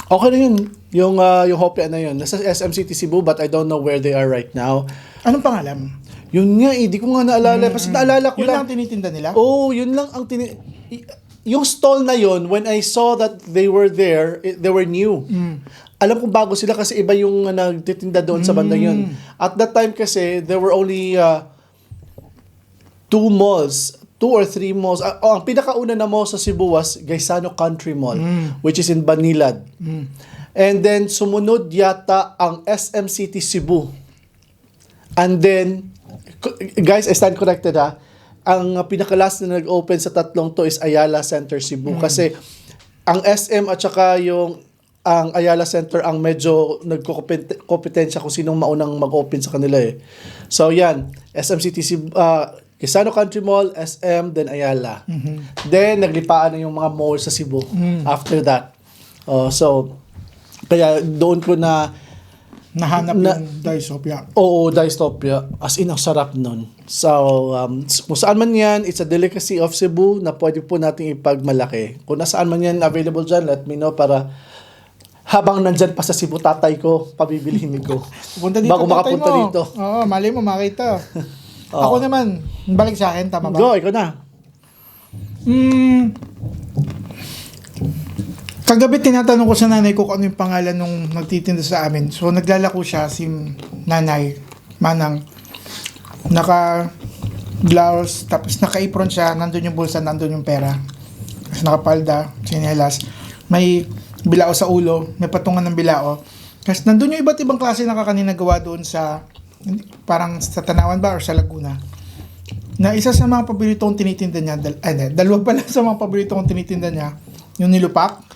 Okay na yun. Yung hopya na yun. Nasa SM City Cebu, but I don't know where they are right now. Anong pangalan? Yun nga, di ko nga naalala. Kasi naalala ko Yun lang lang. tinitinda nila? Oh, yun lang ang yung stall na yun, when I saw that they were there, they were new. Alam kong bago sila kasi iba yung nagtitinda doon sa bandang yun. At that time kasi, there were only 2 or 3 malls. Ang pinakauna na mall sa Cebu was Gaisano Country Mall, which is in Banilad. And then, sumunod yata ang SM City Cebu. And then, guys, I stand corrected ha. Ang pinaka-last na nag-open sa tatlong to is Ayala Center Cebu. Kasi, ang SM at saka ang Ayala Center ang medyo nagkompetensya kung sinong maunang mag-open sa kanila eh. So, yan. SM City Cebu, Quezano Country Mall, SM, then Ayala. Then, naglipaan na yung mga mall sa Cebu after that. So, kaya doon ko Nahanap yung Dysopia. Oo, dystopia. As in, ang sarap nun. So, kung saan man yan, it's a delicacy of Cebu na pwede po natin ipagmalaki. Kung nasaan man yan available dyan, let me know para habang nandyan pa sa Cebu, tatay ko, pabibilihin ko. Punta dito, Bago makapunta tatay mo. dito. Oo, mali mo, makita. Ako naman, balik sa akin, tama ba? Go, ikaw na. Kagabi tinatanong ko sa nanay ko kung ano yung pangalan nung nagtitinda sa amin. So naglalako siya, si nanay, manang, naka blouse, tapos naka-apron siya, nandun yung bulsa, nandun yung pera. Tapos nakapalda, sinelas, may bilao sa ulo, may patungan ng bilao. Tapos nandun yung iba't ibang klase na kakanin na gawa doon sa, parang sa Tanawan ba or sa Laguna. Na isa sa mga paborito kong tinitinda niya, dalawa pala sa mga paborito kong tinitinda niya, yung nilupak.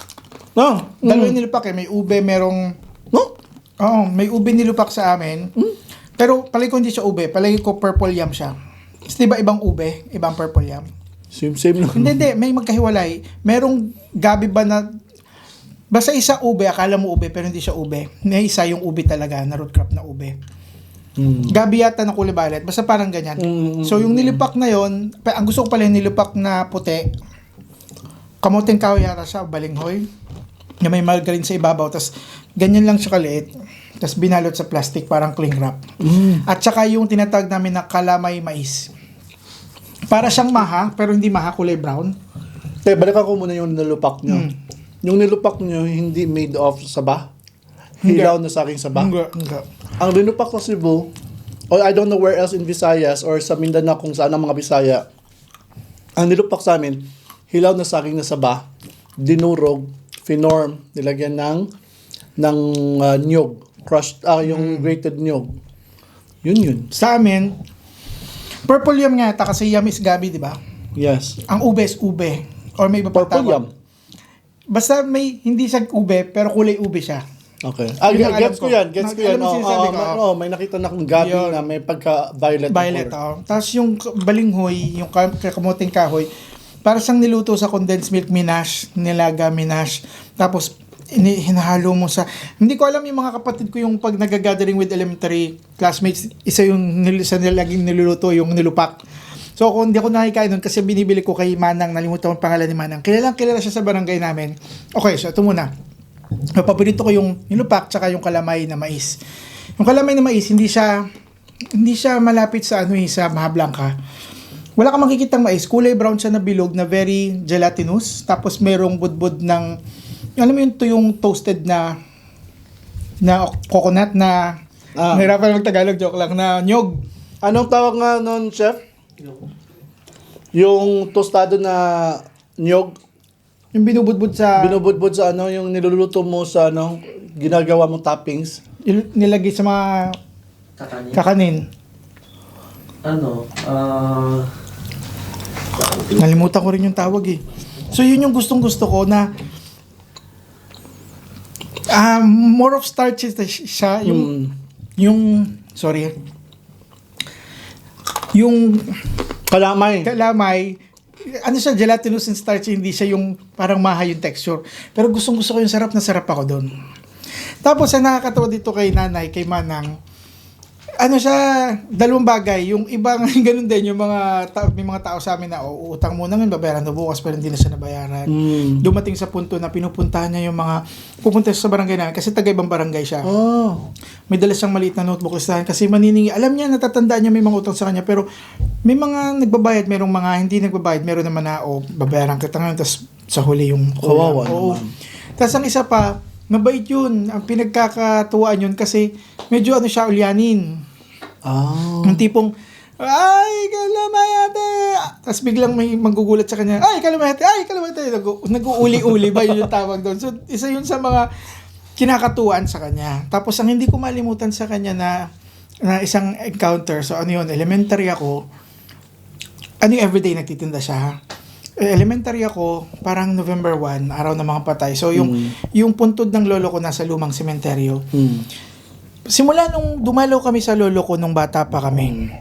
No. Dalawa yung nilupak eh. May ube, merong No? Oo, may ube nilupak sa amin. Pero palagi ko hindi siya ube. Palagi ko purple yam siya. Kasi diba ibang ube, ibang purple yam. Same lang. Hindi. May magkahiwalay. Merong gabi ba na... Basta isa ube, akala mo ube, pero hindi siya ube. May isa yung ube talaga, na root crop na ube. Gabi yata na kulay violet. Basta parang ganyan. So yung nilipak na yon, ang gusto ko pala yung nilipak na puti. Kamuting kahoy yata siya, balinghoy. Na may margarine sa ibabaw. Tapos ganyan lang siya kaliit. Tapos binalot sa plastic, parang cling wrap. At saka yung tinatawag namin na kalamay mais. Para siyang maha, pero hindi maha, kulay brown. Balikan ko muna yung nilupak nyo. Yung nilupak nyo, hindi made of saba? Hilaw na sa aking saba? Hindi. Ang linupak sa Cebu, or I don't know where else in Visayas, or sa Mindanao kung saan ang mga Bisaya, ang nilupak sa amin, hilaw na sa aking na saba, dinurog, finorm, nilagyan ng nyog, crushed, yung grated nyog. Yun. Sa amin, purple yam nga yata kasi yam is gabi, di ba? Yes. Ang ube is ube. Or may iba pang Purple tawag. yam. Basta hindi siya ube, pero kulay ube siya. Okay. Yun ang alam Gets ko yan. Alam mo sinasabi ko, May nakita na akong gabi Yun. na may pagka-violet. Violet, Tapos yung balinghoy, yung kamuting kahoy, para siyang niluto sa condensed milk minash, nilaga minash. Tapos hinahalo mo sa... Hindi ko alam yung mga kapatid ko yung pag nag-gathering with elementary classmates, isa yung laging niluluto, yung nilupak. So kung hindi ako nakikain nun kasi binibili ko kay Manang, nalimutan ko ang pangalan ni Manang. Kilala siya sa barangay namin. Okay, so ito muna. Paborito ko yung nilupak tsaka yung kalamay na mais. Yung kalamay na mais, hindi siya malapit sa sa Maha Blanca. Wala kang makikitang mais, kulay brown siya na bilog na very gelatinous. Tapos merong budbud ng alam mo yung toasted na coconut na nahirapan mag-Tagalog, joke lang, na nyog. Anong tawag nga nun, chef? Yung tostado na nyog, Yung binubudbud sa binubudbud sa yung niluluto mo sa ginagawa mong toppings. nilagay sa mga Kakanin. kakanin. Ano? Nalimutan ko rin yung tawag eh. So yun yung gustong-gusto ko na more of starch siya. Yung Kalamay. kalamay, ano siya, gelatinous and starchy, hindi siya yung parang maha yung texture. Pero gustong-gusto ko yung sarap na sarap ako doon. Tapos, ang nakakatawa dito kay nanay, kay Manang, ano siya, dalawang bagay. Yung ibang, ganun din, yung may mga tao sa amin na, utang muna ngayon, babayaran na bukas, pero hindi na siya nabayaran. Dumating sa punto na pinupuntahan niya yung mga, pupunta siya sa barangay namin, kasi taga-ibang barangay siya. Oh. May dala siyang maliit na notebook listahan kasi maniningi. Alam niya, natatandaan niya may mga utang sa kanya, pero may mga nagbabayad, merong mga hindi nagbabayad, meron naman na, babayaran kita ngayon, tapos sa huli yung Kawawa Oo. naman. Tapos ang isa pa, mabait yun. Ang pinagkakatuwaan yun kasi medyo siya ulyanin. Yung tipong, ay, kalamayate! Tapos biglang may magugulat sa kanya, ay, kalamayate! Nag-uuli-uli ba yun yung tawag doon? So, isa yun sa mga kinakatuwaan sa kanya. Tapos, ang hindi ko malimutan sa kanya na isang encounter, so ano yun, elementary ako, everyday nagtitinda siya. Elementary ako, parang November 1, araw ng mga patay. So, yung puntod ng lolo ko nasa lumang sementeryo. Simula nung dumalaw kami sa lolo ko nung bata pa kami,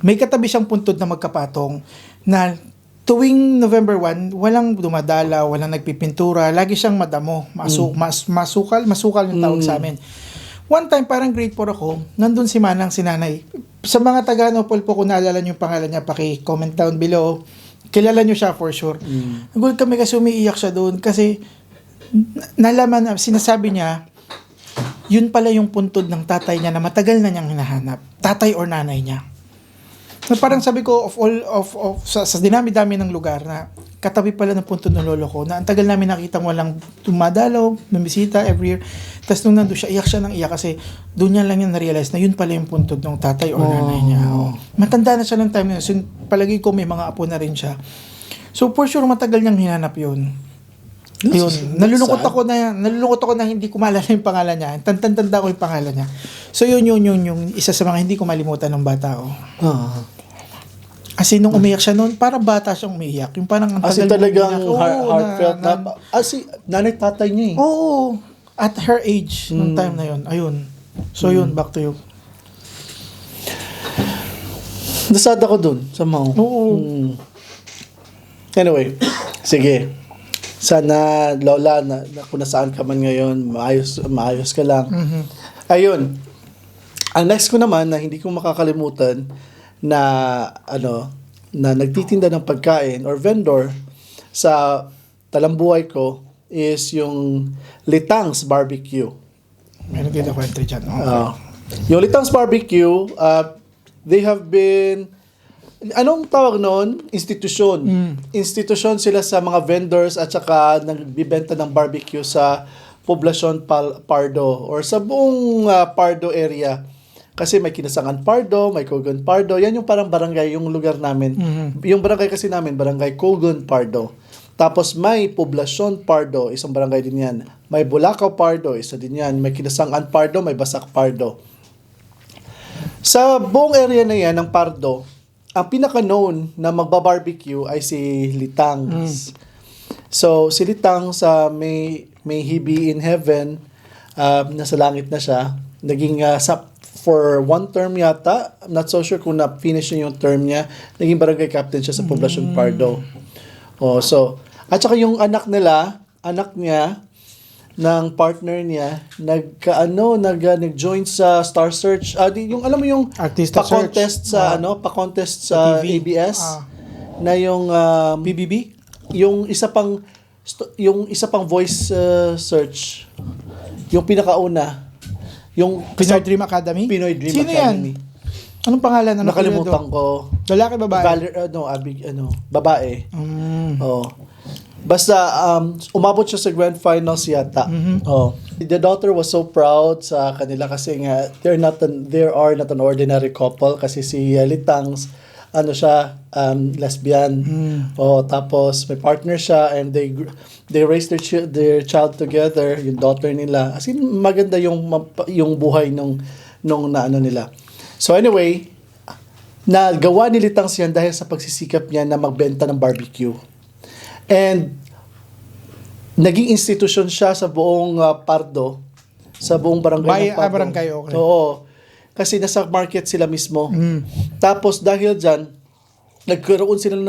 may katabi siyang puntod na magkapatong na tuwing November 1, walang dumadala, walang nagpipintura, lagi siyang madamo, masukal yung tawag sa amin. One time, parang grade 4 ako, nandun si Manang, si Nanay. Sa mga taga-Nopol po, kung naalala niyo yung pangalan niya, paki-comment down below. Kilala niyo siya for sure. Nagulat kami kasi umiiyak siya doon kasi nalaman, sinasabi niya, yun pala yung puntod ng tatay niya na matagal na niyang hinahanap. Tatay or nanay niya. So parang sabi ko, sa dinami-dami ng lugar na katabi pala ng puntod ng lolo ko, na ang tagal namin nakitang walang tumadalaw, bumisita every year. Tapos nung nandun siya, iyak siya ng iyak kasi doon niya lang yung na-realize na yun pala yung puntod ng tatay or nanay niya. Matanda na siya ng time na yun. So, palagi ko may mga apo na rin siya. So for sure, matagal niyang hinanap yun. Yun. Nalulungkot ako na hindi ko maalala yung pangalan niya. Tanda ko yung pangalan niya. So yun yung isa sa mga hindi ko malimutan ng bata ko. Kasi nung umiyak siya noon, para bata siyang umiyak. Yung parang ang tagal Talagang mo umiyak. heartfelt na. Nanay tatay niya eh. Oo. at her age, nung time na yun, ayun. So yun, back to you. Nasad ako dun, somehow. Oo. Anyway, sige. Sana, Lola, na kung nasaan ka man ngayon, maayos ka lang. Ayun. Ang next ko naman na hindi ko makakalimutan na na nagtitinda ng pagkain or vendor sa talambuhay ko is yung Litang's Barbecue. Meron din ako entry dyan. Yung Litang's Barbecue, they have been, anong tawag noon? Institusyon. Institusyon sila sa mga vendors at saka nagbibenta ng barbecue sa Poblacion Pardo or sa buong Pardo area. Kasi may Kinasangan Pardo, may Cogon Pardo. Yan yung parang barangay, yung lugar namin. Yung barangay kasi namin, barangay Cogon Pardo. Tapos may Poblacion Pardo, isang barangay din yan. May Bulacau Pardo, isa din yan. May Kinasangan Pardo, may Basak Pardo. Sa buong area na yan ng Pardo, ang pinaka-known na magba-barbecue ay si Litangs. So, si Litangs, may he be in heaven, nasa langit na siya. Naging for one term yata, I'm not so sure kung na-finish niya yung term niya, naging barangay captain siya sa Poblacion Pardo. At saka yung anak niya, ng partner niya, nag-join sa Star Search. Yung alam mo yung Artista pa-contest Search. pa-contest sa TV. ABS na yung PBB? yung isa pang voice search. Yung pinakauna. Yung Pinoy Dream Academy? Pinoy Dream Sino Academy. yan? Anong pangalan? Nakalimutan ko. Lalaki, babae? Babae. Basta umabot siya sa grand finals yata. The daughter was so proud sa kanila kasi nga they are not an ordinary couple kasi si Litangs lesbian. Tapos may partner siya and they raised their child together, yung daughter nila. As in, maganda yung buhay nung nila. So anyway, nagawa ni Litangs yan dahil sa pagsisikap niya na magbenta ng barbecue. And naging institusyon siya sa buong Pardo, sa buong barangay ng Pardo. Barangay, okay. Oo. Kasi nasa market sila mismo. Tapos dahil dyan, nagkaroon sila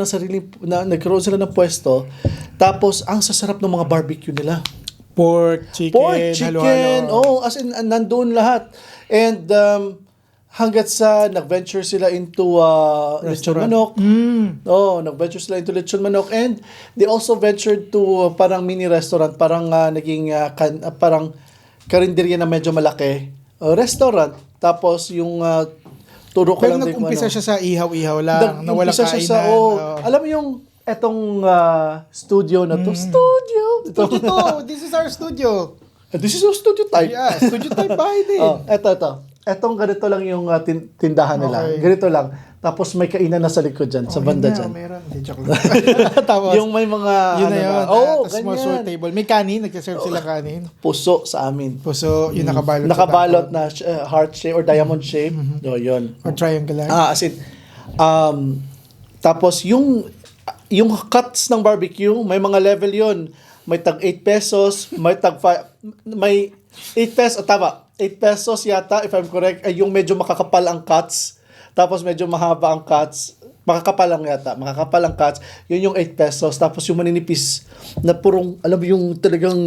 ng pwesto. Tapos ang sasarap ng mga barbecue nila. Pork, chicken, halo-halo. As in, nandoon lahat. And hanggat sa nag-venture sila into lechon manok. Nag-venture sila into lechon manok. And they also ventured to parang mini restaurant. Parang naging parang karinderya na medyo malaki. Restaurant. Tapos yung turo ko Pero lang nag-umpisa siya sa ihaw-ihaw lang, na walang Nag-umpisa siya kainan. alam mo yung etong studio na to. Studio Studio to! This is our studio. This is our studio type. Yeah, studio type bahay din. Ito. Etong ganito lang yung tindahan nila. Okay. Ganito lang. Tapos may kainan na sa likod dyan, sa banda dyan. Meron. Hindi, joke lang. Tapos, Yung may mga yun na yun. Tapos ganyan. small sort table. May kanin, nagsaserve sila kanin. Puso sa amin. Puso, yung nakabalot. Nakabalot na heart shape or diamond shape. Yun. Or triangular. As in, tapos yung cuts ng barbecue, may mga level yun. May tag 8 pesos, may tag 5, may 8 pesos, tama, 8 pesos yata, if I'm correct, ay yung medyo makakapal ang cuts, tapos medyo mahaba ang cuts, makakapal ang cuts, yun yung 8 pesos, tapos yung maninipis, na purong, alam mo yung talagang,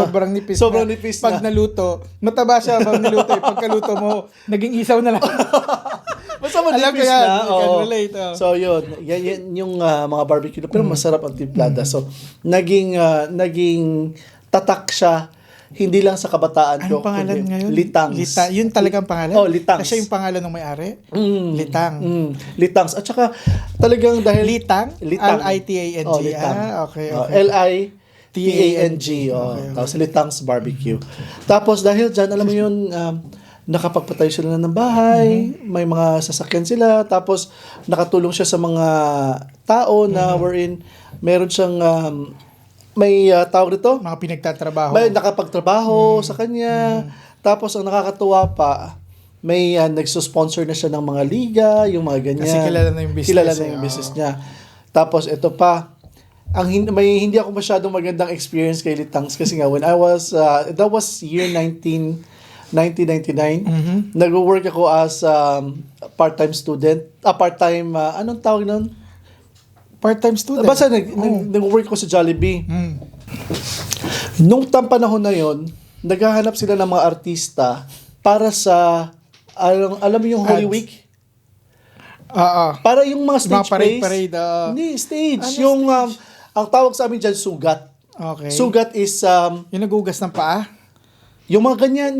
sobrang nipis na. Pag na. naluto, mataba siya pag naluto. Pagkaluto mo, naging isaw na lang. Basta Alam ko manipis yan, na. you can relate. So yun, yan yung mga barbecue, pero masarap ang timplada. So, naging tatak siya, hindi lang sa kabataan ko. Anong pangalan ngayon? Litangs. Yun talagang pangalan? Litangs. Kasi yung pangalan ng may-ari? Litang. Litangs. At saka, talagang dahil... Litang? L-I-T-A-N-G. Litang. Okay. L-I-T-A-N-G. Tapos Litangs Barbecue. Tapos dahil dyan, alam mo yun, nakapagpatayo sila ng bahay, may mga sasakyan sila, tapos nakatulong siya sa mga tao na wherein meron siyang may tawag dito? Mga pinagtatrabaho. May nakapagtrabaho sa kanya. Tapos ang nakakatuwa pa, may nagsusponsor na siya ng mga liga, yung mga ganyan. Kasi kilala na yung business. Kilala na yung business niya. Tapos ito pa, hindi ako masyadong magandang experience kay Litangs kasi nga when I was that was year 1999. Nag-work ako as part-time student, part-time anong tawag nun? Part-time student. Basta nag-work ko sa Jollibee. Nung panahon na yon, naghahanap sila ng mga artista para sa alam mo yung Holy Ads. Week? Para yung mga stage plays. parade. Hindi, stage. Ano Yung stage? ang tawag sa amin dyan, sugat. Okay. Sugat is Yung nagugas ng paa? yung mga ganyan,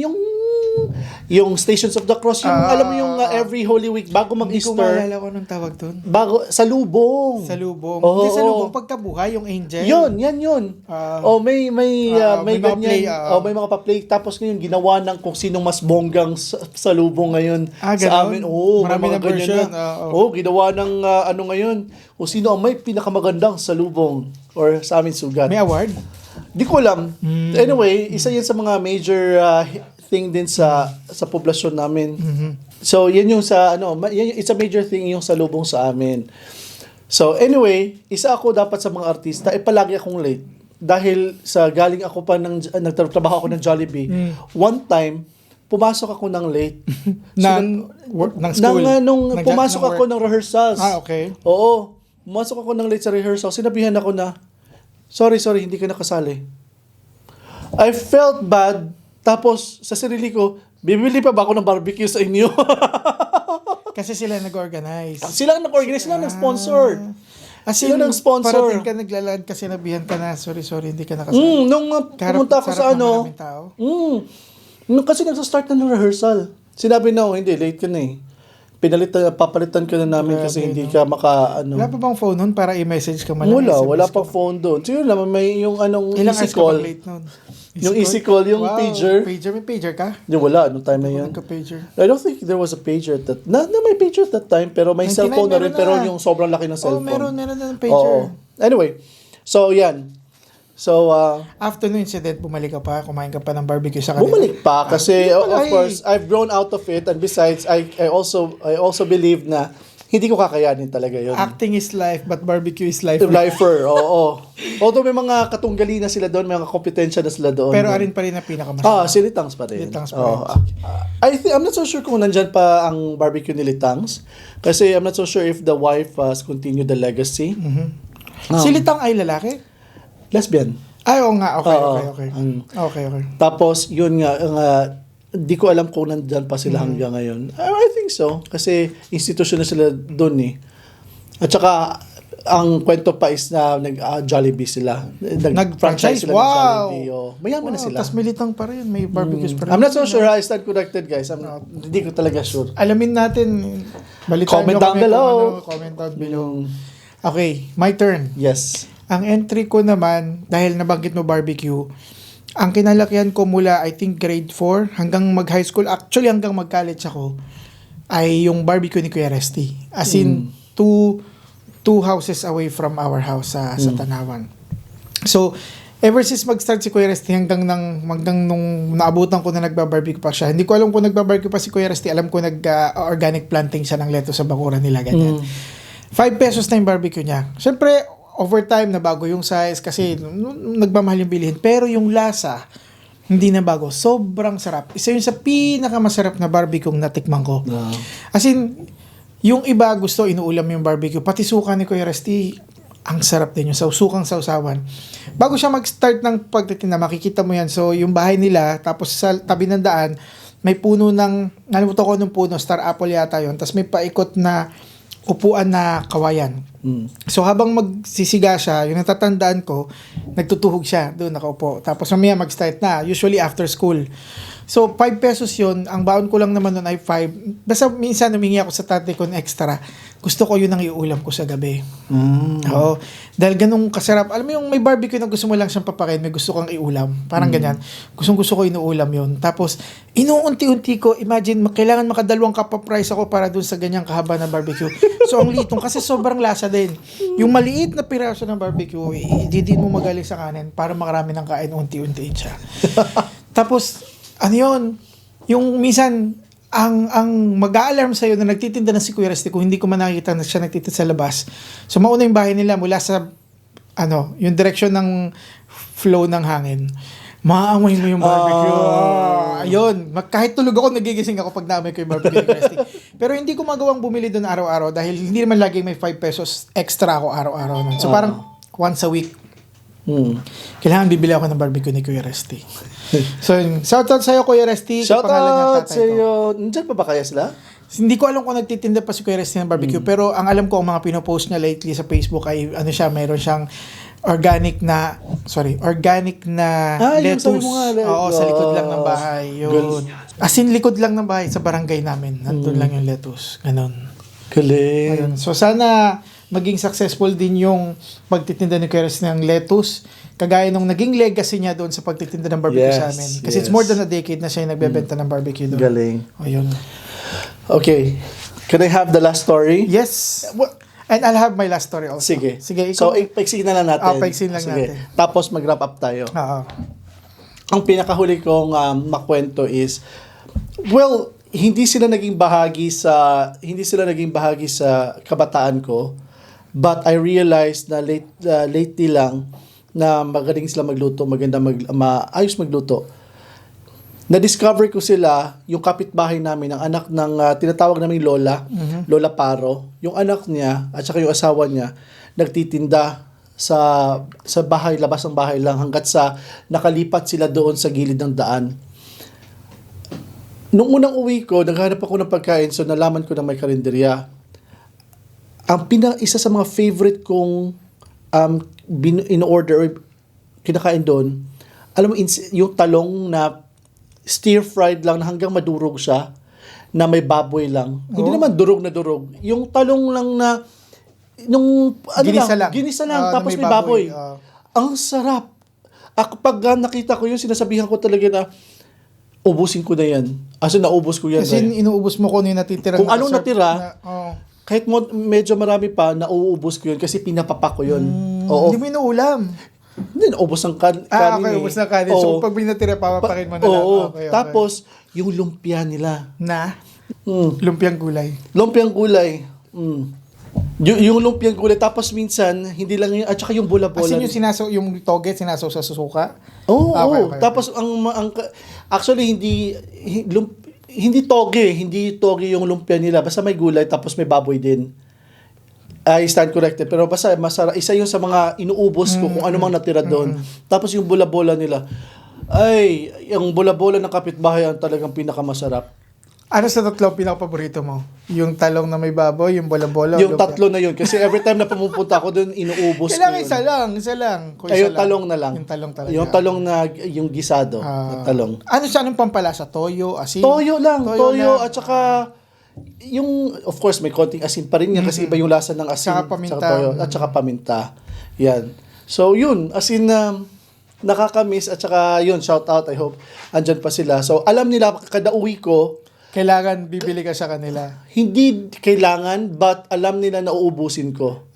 yung Stations of the Cross, yung alam mo yung every Holy Week bago Hindi ko mag-Easter, maalala kung anong tawag doon. bago sa lubong. Sa lubong. Oo, Hindi sa oo. lubong pagkabuhay, yung angel. Yun. may may mga play, ganyan. May mga pa-play. Tapos ngayon, ginawa ng kung sinong mas bonggang sa lubong ngayon. Sa Ganon? amin. Oo, Marami may mga na version. ganyan na. Ginawa ng ano ngayon. Kung sino ang may pinakamagandang sa lubong. Or sa amin sugat. May award? Di ko alam. Anyway, isa yan sa mga major thing din sa poblasyon namin. So, yan yung sa it's a major thing yung sa lubong sa amin. So, anyway, isa ako dapat sa mga artista, palagi akong late. Dahil sa galing ako pa nagtatrabaho ako ng Jollibee. One time, pumasok ako ng late. ng school? Pumasok ako ng rehearsals. Okay. Oo. Pumasok ako ng late sa rehearsal. Sinabihan ako na, sorry, hindi ka nakasali. I felt bad. Tapos, sa sarili ko, bibili pa ba ako ng barbecue sa inyo? Kasi sila nag-organize. Sila ang nag-organize, sila ang nag-sponsor. Sila ang sponsor. Parating ka naglalakad kasi nabihan ka na, sorry, hindi ka nakasali. Nung pumunta ako sa maraming tao. Kasi nagsa-start na ng rehearsal. Sinabi na, hindi, late ka na eh. Papalitan ka na namin kasi hindi ka Wala pa bang phone nun para i-message ka man lang? Wala pang phone doon. Siguro naman may yung Ilang easy hours ka call. bang late nun? Yung easy call, yung pager. May pager ka? Yung wala, nung time na yun. Nagka-pager. I don't think there was a pager at that. May pager at that time, pero may 99 cellphone na rin, meron pero na. yung sobrang laki ng cellphone. Meron na ng pager. Oo. Anyway, so yan. So, After no incident, bumalik ka pa, kumain ka pa ng barbecue sa kanila. bumalik pa kasi Hindi pala of course I've grown out of it, and besides I also believe na hindi ko kakayanin talaga yun. Acting is life, but barbecue is life. Lifer, oo. Although may mga katunggali na sila doon, may mga kompetensya na sila doon. Pero arin pa rin na pinakamasarap. Si Litangs pa rin. Litangs pa Oo. rin. I'm not so sure kung nandyan pa ang barbecue ni Litangs. Kasi I'm not so sure if the wife has continued the legacy. Si Litang ay lalaki? Lesbian. Ay, oo nga. Okay. Okay. Tapos, yun nga, di ko alam kung nandyan pa sila hanggang ngayon. I think so. Kasi institution na sila doon eh. At saka, ang kwento pa is na nag-Jollibee sila. Nag-franchise sila ng Jollibee. Mayaman na sila. Tapos militang pa rin. May barbecues pa rin. I'm not so sure. I stand corrected, guys. Hindi ko talaga sure. Alamin natin. Balitaan Comment nyo down kami below. Comment down below. Okay, my turn. Yes. Ang entry ko naman, dahil nabanggit mo barbecue, ang kinalakihan ko mula, I think, grade 4 hanggang mag-high school, actually hanggang mag-college ako, ay yung barbecue ni Kuya Resty. As in, two houses away from our house sa Tanawan. So, ever since mag-start si Kuya Resty hanggang nung naabutan ko na nagba-barbecue pa siya. Hindi ko alam kung nagba-barbecue pa si Kuya Resty. Alam ko nag-organic planting siya ng lettuce sa bakuran nila. Ganyan. 5 pesos na yung barbecue niya. Siyempre, over time, nabago yung size kasi nagmamahal yung bilihin. Pero yung lasa, hindi na bago. Sobrang sarap. Isa yun sa pinakamasarap na barbecue natikman ko. As in, yung iba gusto inuulam yung barbecue. Pati suka ni Kuya Resty, ang sarap din yung sukang sausawan. Bago siya mag-start ng pagtitinda, makikita mo yan. So, yung bahay nila, tapos sa tabi ng daan, may puno ng, nalimutan ko nung puno, star apple yata yun. Tapos may paikot na upuan na kawayan. So habang magsisiga siya, yung natatandaan ko, nagtutuhog siya, doon nakaupo. Tapos mamaya mag-start na, usually after school. So 5 pesos yun, ang baon ko lang naman nun ay 5. Basta minsan humingi ako sa tatay ko ng extra. Gusto ko yun ang iulam ko sa gabi. Oo. Dahil ganun kasarap. Alam mo yung may barbecue na gusto mo lang siyang papakain, may gusto kang iulam. Parang ganyan. Gusto ko inuulam yun. Tapos, inuunti-unti ko, imagine, kailangan makadalawang cup of rice ako para dun sa ganyang kahaba na barbecue. So, ang litong, kasi sobrang lasa din. Yung maliit na piraso ng barbecue, ididin mo magaling sa kanin para makarami ng kain, unti-untiin siya. Tapos, ano yun? Yung minsan, ang mag-a-alarm sa'yo na nagtitinda na si Kuya Resty kung hindi ko man nakikita na siya nagtitinda sa labas. So, mauna yung bahay nila mula sa yung direction ng flow ng hangin, maaamoy mo yung barbecue. Ayun, kahit tulog ako, nagigising ako pag naamoy ko yung barbecue ni Christy. Pero hindi ko magawang bumili doon araw-araw dahil hindi naman lagi may 5 pesos extra ako araw-araw nun. So parang once a week, kailangan bibili ako ng barbecue ni Kuya Resty. So, shoutout sa'yo, Kuya Resty. Kapangalan niya Shoutout tatay sa ko. iyo. Nandiyan pa ba kaya sila? Hindi ko alam kung nagtitinda pa si Kuya Resty ng barbecue, pero ang alam ko, ang mga pinopost niya lately sa Facebook ay, mayroon siyang organic na yung sabi lettuce. mo nga, Oo, sa likod lang ng bahay. Yun. As in, likod lang ng bahay sa barangay namin. Nandun lang yung lettuce. Ganon. Galing. Ayun. So, sana maging successful din yung pagtitinda ni Kuya Resty ng lettuce. Kagaya nung naging legacy niya doon sa pagtitinda ng barbecue sa amin. Kasi it's more than a decade na siya yung nagbebenta ng barbecue doon. Galing. Ayun. Okay. Can I have the last story? Yes. And I'll have my last story also. Sige. Sige, So, ikaw. paigsiin na lang natin. Paigsiin lang Sige. natin. Tapos mag-wrap up tayo. Oo. Ang pinakahuli kong makwento is, well, hindi sila naging bahagi sa kabataan ko, but I realized na lately lang na magaling sila magluto, maayos magluto. Na-discover ko sila, yung kapitbahay namin, ang anak ng tinatawag naming Lola, Lola Paro, yung anak niya at saka yung asawa niya, nagtitinda sa bahay, labas ng bahay lang, hanggat sa nakalipat sila doon sa gilid ng daan. Nung unang uwi ko, naghanap ako ng pagkain, so nalaman ko na may karinderya. Isa sa mga favorite kong in-order or kinakain doon, alam mo, yung talong na stir-fried lang na hanggang madurog siya, na may baboy lang. Hindi naman durog na durog. Yung talong lang na, ginisa lang, tapos may baboy. Ang sarap. Ako, pag nakita ko yun, sinasabihan ko talaga na, ubusin ko na yan. As in, naubos ko yan. Kasi inuubos mo kung ano yung natitira. Kung anong natira, oh. kahit medyo marami pa, nauubos ko yun kasi pinapapa ko yun. Oo. Hindi mo inuulam. Hindi, naubos ng kanin. Okay, ubos ng kanin. So, pag binatira, papapakin mo na lang. Oo. Okay. Tapos, yung lumpia nila. Lumpiang gulay. Lumpiang gulay. Yung lumpiang gulay. Tapos minsan, hindi lang yung, at saka yung bola-bola. As in yung toge, sinasaw sa susuka? Oo. Okay. Tapos, actually, hindi toge yung lumpia nila. Basta may gulay, tapos may baboy din. I stand corrected. Pero basta isa yung sa mga inuubos ko kung ano mang natira doon. Tapos yung bola-bola nila. Ay, yung bola-bola ng kapitbahay ang talagang pinakamasarap. Ano sa tatlo pinaka-paborito mo? Yung talong na may baboy, yung bola-bola? Yung tatlo na yun. Kasi every time na pumupunta ako doon, inuubos ko Kailangan yun. isa lang. Ay, yung talong na lang. Yung talong talaga. Yung talong na, yung gisado na talong. Ano siya, anong pampalasa? Toyo, asin? Toyo lang. Toyo lang. at saka yung, of course, may konting asin pa rin yan kasi iba yung lasa ng asin. Saka paminta. Saka toyo, at saka paminta. Yan. So, yun. Asin na nakakamiss at saka yun, shout out. I hope andyan pa sila. So, alam nila, kada uwi ko, kailangan bibili ka sa kanila. hindi kailangan, but alam nila na uubusin ko.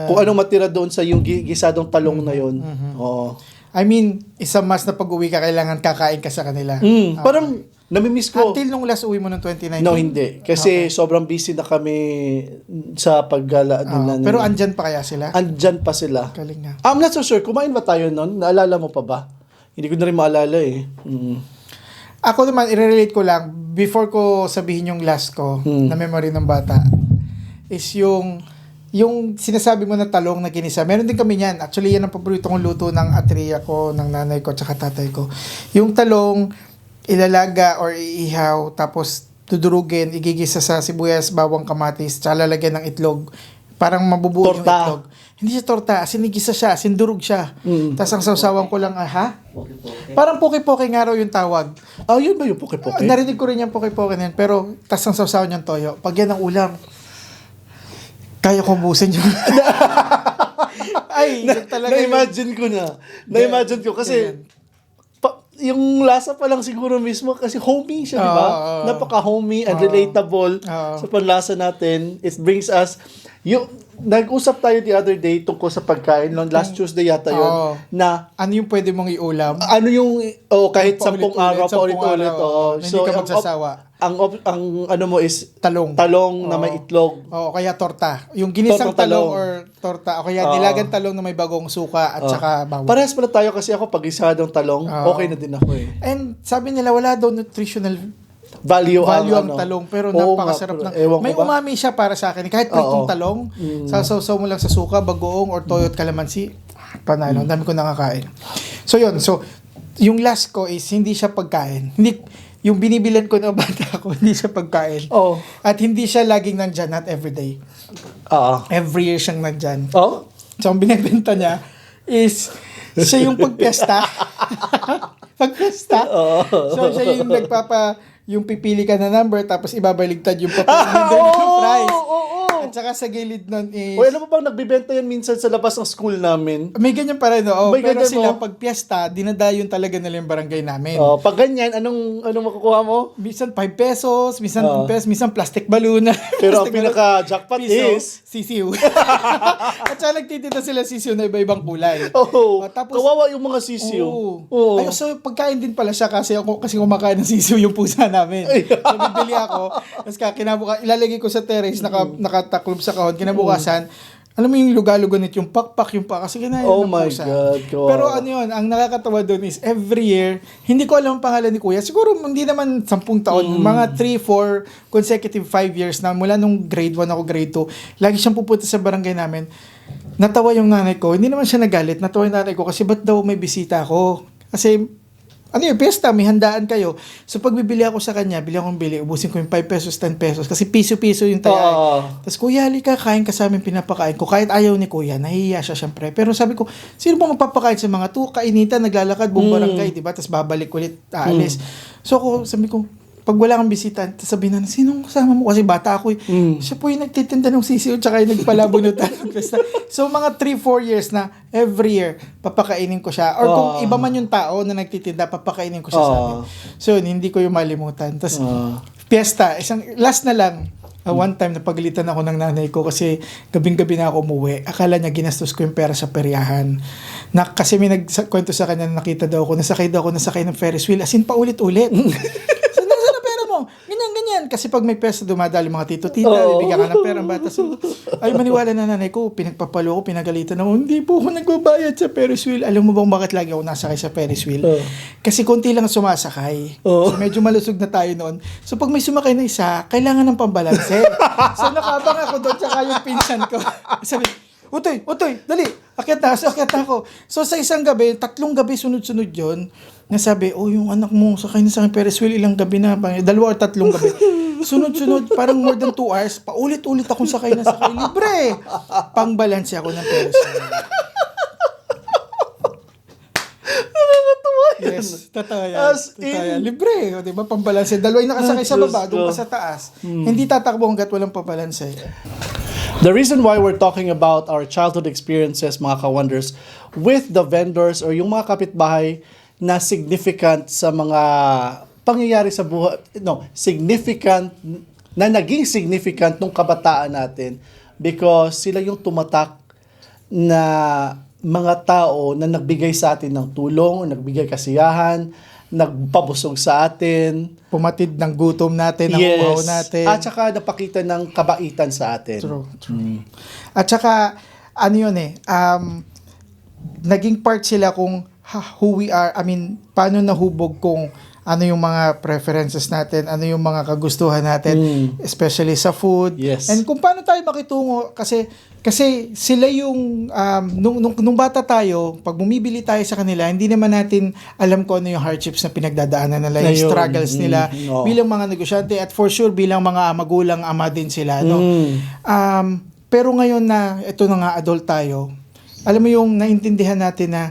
Kung anong matira doon sa yung gisadong talong na yun. Oo. I mean, isa mas na pag-uwi ka, kailangan kakain ka sa kanila. Parang namimiss ko. Until nung last uwi mo ng 2019? No, hindi. Kasi sobrang busy na kami sa paggala nila. Pero andyan pa kaya sila? Andyan pa sila. Galing nga. I'm not so sure. Kumain ba tayo nun? Naalala mo pa ba? Hindi ko na rin maalala eh. Ako naman, i-relate ko lang, before ko sabihin yung last ko, na memory ng bata, is yung sinasabi mo na talong na ginisa. Meron din kami yan. Actually, yan ang paborito kong luto ng atriya ko, ng nanay ko, tsaka tatay ko. Yung talong, ilalaga or iihaw, tapos dudurugin, igigisa sa sibuyas, bawang, kamatis, tsaka lalagyan ng itlog. Parang mabubuo yung itlog. Hindi siya torta, sinigisa siya, sindurog siya. Tapos ang sausawan ko lang, Poke-poke. parang poke-poke nga raw yung tawag. Yun ba yung poke-poke? Narinig ko rin yung poke-poke na yun, pero tas ang sausawan niyang toyo. Pag yan ang ulam, kaya ko busin yun. Ay, yun talaga Na-imagine ko na. Na-imagine ko kasi yung lasa pa lang siguro mismo kasi homey siya, di ba? Napaka-homey and relatable sa panlasa natin. It brings us nag-usap tayo the other day tungkol sa pagkain. Last Tuesday yata yun. Na ano yung pwede mong iulam? ano yung kahit 10 araw pa ulit-ulit. hindi ka magsasawa. ang ano mo is Talong. na may itlog. Oo, kaya torta. Yung ginisang Tortang talong. talong or torta. O kaya nilagang talong na may bagong suka at saka bawang. Parehas pala tayo kasi ako pag isadong talong, okay na din ako eh. And sabi nila, wala daw nutritional Value ang ano. talong, pero Oo napakasarap nga, ng... ewan ko May ba? umami siya para sa akin. Kahit pritong Oo. talong, sasaw mo lang sa suka, bagoong, or toyo at kalamansi, panalo. Ang dami ko nakakain. So yun, so yung last ko is hindi siya pagkain. Hindi, yung binibilan ko na bata ko, hindi siya pagkain. Oo. At hindi siya laging nandyan, not everyday. Oo. Every year siyang nandyan. Oh? So, ang binibenta niya is siya yung pagpiesta. Pagpiesta. So, siya yung yung pipili ka na number tapos ibabaligtad yung papel yung price. At saka sa gilid nun is... O alam mo bang nagbibenta yan minsan sa labas ng school namin? May ganyan pa rin, oo. May Pero ganyan sila, mo? pag piyesta, dinadayon talaga nila yung barangay namin. Pag ganyan, anong makukuha mo? Minsan 5 pesos, minsan 10 pesos, minsan plastic balloon. Pero ang Plastic balloon. pinaka-jackpot is... sisiw. At saka nagtitinda sila sisiw na iba-ibang kulay. Oh, Tapos, kawawa yung mga sisiw. Oo. Ay, so pagkain din pala siya kasi kumakain ng sisiw yung pusa namin. So bibili ako, tapos ilalagay ko sa terrace, nakataklob sa kahon, kinabukasan, alam mo yung lugalugan nito, yung pakpak, yung pa, kasi kinain Oh ng my pusa. God, kawawa. Pero ano yun, ang nakakatawa doon is every year, hindi ko alam ang pangalan ni Kuya, siguro hindi naman 10 taon, mga 3, 4, consecutive 5 years na, mula nung grade 1 ako grade 2, lagi siyang pupunta sa barangay namin. Natawa yung nanay ko, hindi naman siya nagalit, natawa yung nanay ko, kasi ba't daw may bisita ako? Kasi, ano yung piyesta, may handaan kayo. So, pag bibili ako sa kanya, ubusin ko yung 5 pesos, 10 pesos, kasi piso-piso yung tayay. Tapos, kuya, halika, kain ka sa amin, pinapakain ko. Kahit ayaw ni kuya, nahihiya siya syempre. Pero sabi ko, sino ba magpapakain sa mga to? Kainitan, naglalakad, buong barangay, diba? Tapos babalik ulit, aalis. So, sabi ko, pag wala kang bisita, sabihin na, sinong kasama mo? Kasi bata ako eh. Siya po yung nagtitinda ng sisiyo tsaka yung nagpalabunutan ng pesta. So, mga 3-4 years na, every year, papakainin ko siya. Or kung iba man yung tao na nagtitinda, papakainin ko siya sa amin. So, yun, hindi ko yung malimutan. Tapos, piyesta, last na lang, one time napagalitan ako ng nanay ko kasi gabing-gabi na ako umuwi. Akala niya ginastos ko yung pera sa peryahan. Kasi may nagkwento sa kanya na nakita daw ako, nasakay ng Ferris wheel. As in, paulit-ulit. Ganyan. Kasi pag may pesta, dumadali mga tito-tita, bibigyan ka ng pera ang bata. So, ay, maniwala na nanay ko, pinagpapalo ko, pinagalitan ako, hindi po ako nagbabayad sa Ferris wheel. Alam mo bang bakit lagi ako nasakay sa Ferris wheel? Kasi konti lang sumasakay. So, medyo malusog na tayo noon. So, pag may sumakay na isa, kailangan ng pambalanse. So, nakabang ako doon, tsaka yung pinsan ko. Sabi, Utoy, dali, akyat na ako. So, sa isang gabi, 3 gabi sunod-sunod yon, nasabi, yung anak mo, sakay na sa akin Ferris wheel, ilang gabi na, 2 or 3 gabi. Sunod-sunod, parang more than 2 hours, paulit-ulit akong sakay, libre. Pangbalanse ako ng Ferris wheel. Yes, totoo yan. Libre, o, diba? Pambalanse. 2 yung nakasakay sa baba, doon pa sa taas. Hindi tatakbo hanggat walang pambalanse. The reason why we're talking about our childhood experiences, mga ka-wonders, with the vendors or yung mga kapitbahay na significant sa mga pangyayari sa buhay, naging significant nung kabataan natin because sila yung tumatak na mga tao na nagbigay sa atin ng tulong, nagbigay kasiyahan, nagpabusog sa atin. Pumatid ng gutom natin, ng uhaw natin. At saka napakita ng kabaitan sa atin. True. At saka, naging part sila kung who we are, paano nahubog kung ano yung mga preferences natin, ano yung mga kagustuhan natin, especially sa food. Yes. And kung paano tayo makitungo, kasi sila yung, nung bata tayo, pag bumibili tayo sa kanila, hindi naman natin alam kung ano yung hardships na pinagdadaanan nila, yung struggles nila, bilang mga negosyante, at for sure, bilang mga magulang, ama din sila. No? Pero ngayon na, ito na nga, adult tayo, alam mo yung naintindihan natin na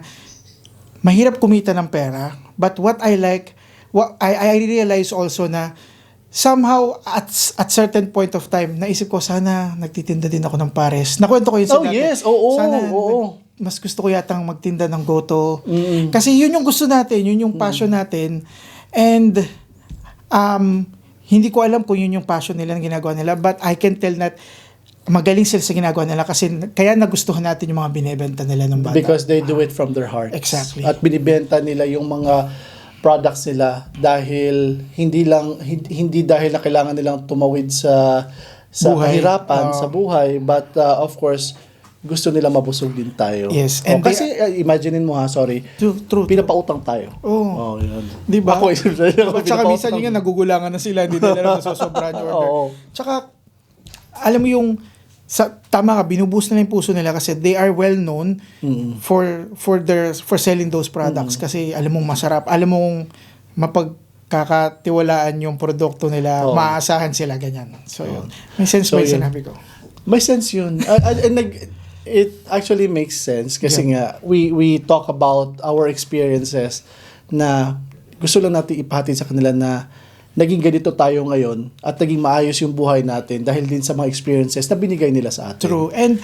mahirap kumita ng pera, but what I like, I realize also na somehow at certain point of time naisip ko sana nagtitinda din ako ng pares. Nakwento ko yun sa dati. Yes, oo. Mas gusto ko yatang magtinda ng goto. Kasi yun yung gusto natin, yun yung passion natin. And hindi ko alam kung yun yung passion nila na ginagawa nila, but I can tell that magaling sila sa ginagawa nila kasi kaya nagustuhan natin yung mga binebenta nila ng bata. Because they do it from their heart. Exactly. At binibenta nila yung mga products nila dahil hindi dahil na kailangan nilang tumawid sa Buhay. kahirapan Oo. sa buhay, but of course gusto nila mabusog din tayo. Yes, Oh, and kasi imaginein mo ha, sorry, True. pinapautang tayo. Oo. Yun. Di ba? Ako, At saka minsan yun nga, nagugulangan na sila, hindi nila nasosobrahan yung order. Oo. Tsaka, alam mo yung, tama ka, binuboost nila yung puso nila kasi they are well known for selling those products kasi alam mong masarap, alam mong mapagkakatiwalaan yung produkto nila, Oo. maaasahan sila, ganyan. So, yun. May sense So, ba yung yun. sinabi ko? May sense yun. It actually makes sense kasi nga we talk about our experiences na gusto lang natin ipahatid sa kanila na naging ganito tayo ngayon at naging maayos yung buhay natin dahil din sa mga experiences na binigay nila sa atin. True. And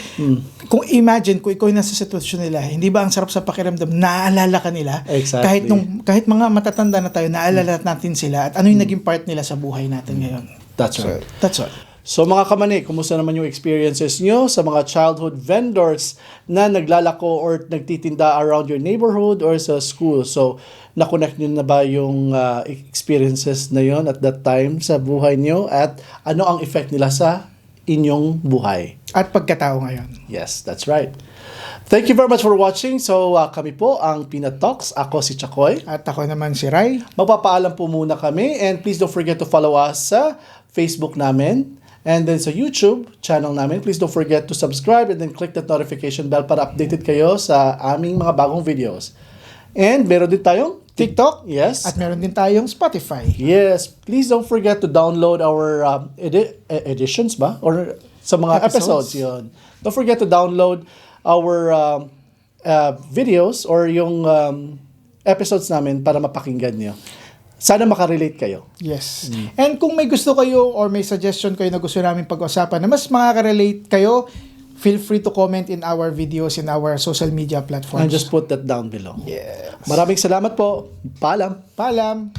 kung imagine, kung ikaw yung nasa sitwasyon nila, hindi ba ang sarap sa pakiramdam, naaalala ka nila? Exactly. Kahit mga matatanda na tayo, naaalala natin sila at ano yung naging part nila sa buhay natin ngayon. That's right. That's all. So mga kamani, kumusta naman yung experiences nyo sa mga childhood vendors na naglalako or nagtitinda around your neighborhood or sa school? So, na-connect nyo na ba yung experiences na yon at that time sa buhay nyo at ano ang effect nila sa inyong buhay? At pagkatao ngayon. Yes, that's right. Thank you very much for watching. So, kami po ang Peanut Talks. Ako si Chakoy. At ako naman si Rai. Magpapaalam po muna kami and please don't forget to follow us sa Facebook namin and then sa YouTube channel namin. Please don't forget to subscribe and then click that notification bell para updated kayo sa aming mga bagong videos. And meron din tayong TikTok. Yes. At meron din tayong Spotify. Yes. Please don't forget to download our editions ba? Or sa mga episodes yun. Don't forget to download our videos or yung episodes namin para mapakinggan nyo. Sana makarelate kayo. Yes. And kung may gusto kayo or may suggestion kayo na gusto namin pag-usapan na mas makaka-relate kayo, feel free to comment in our videos in our social media platforms. And just put that down below. Yes. Maraming salamat po. Paalam. Paalam.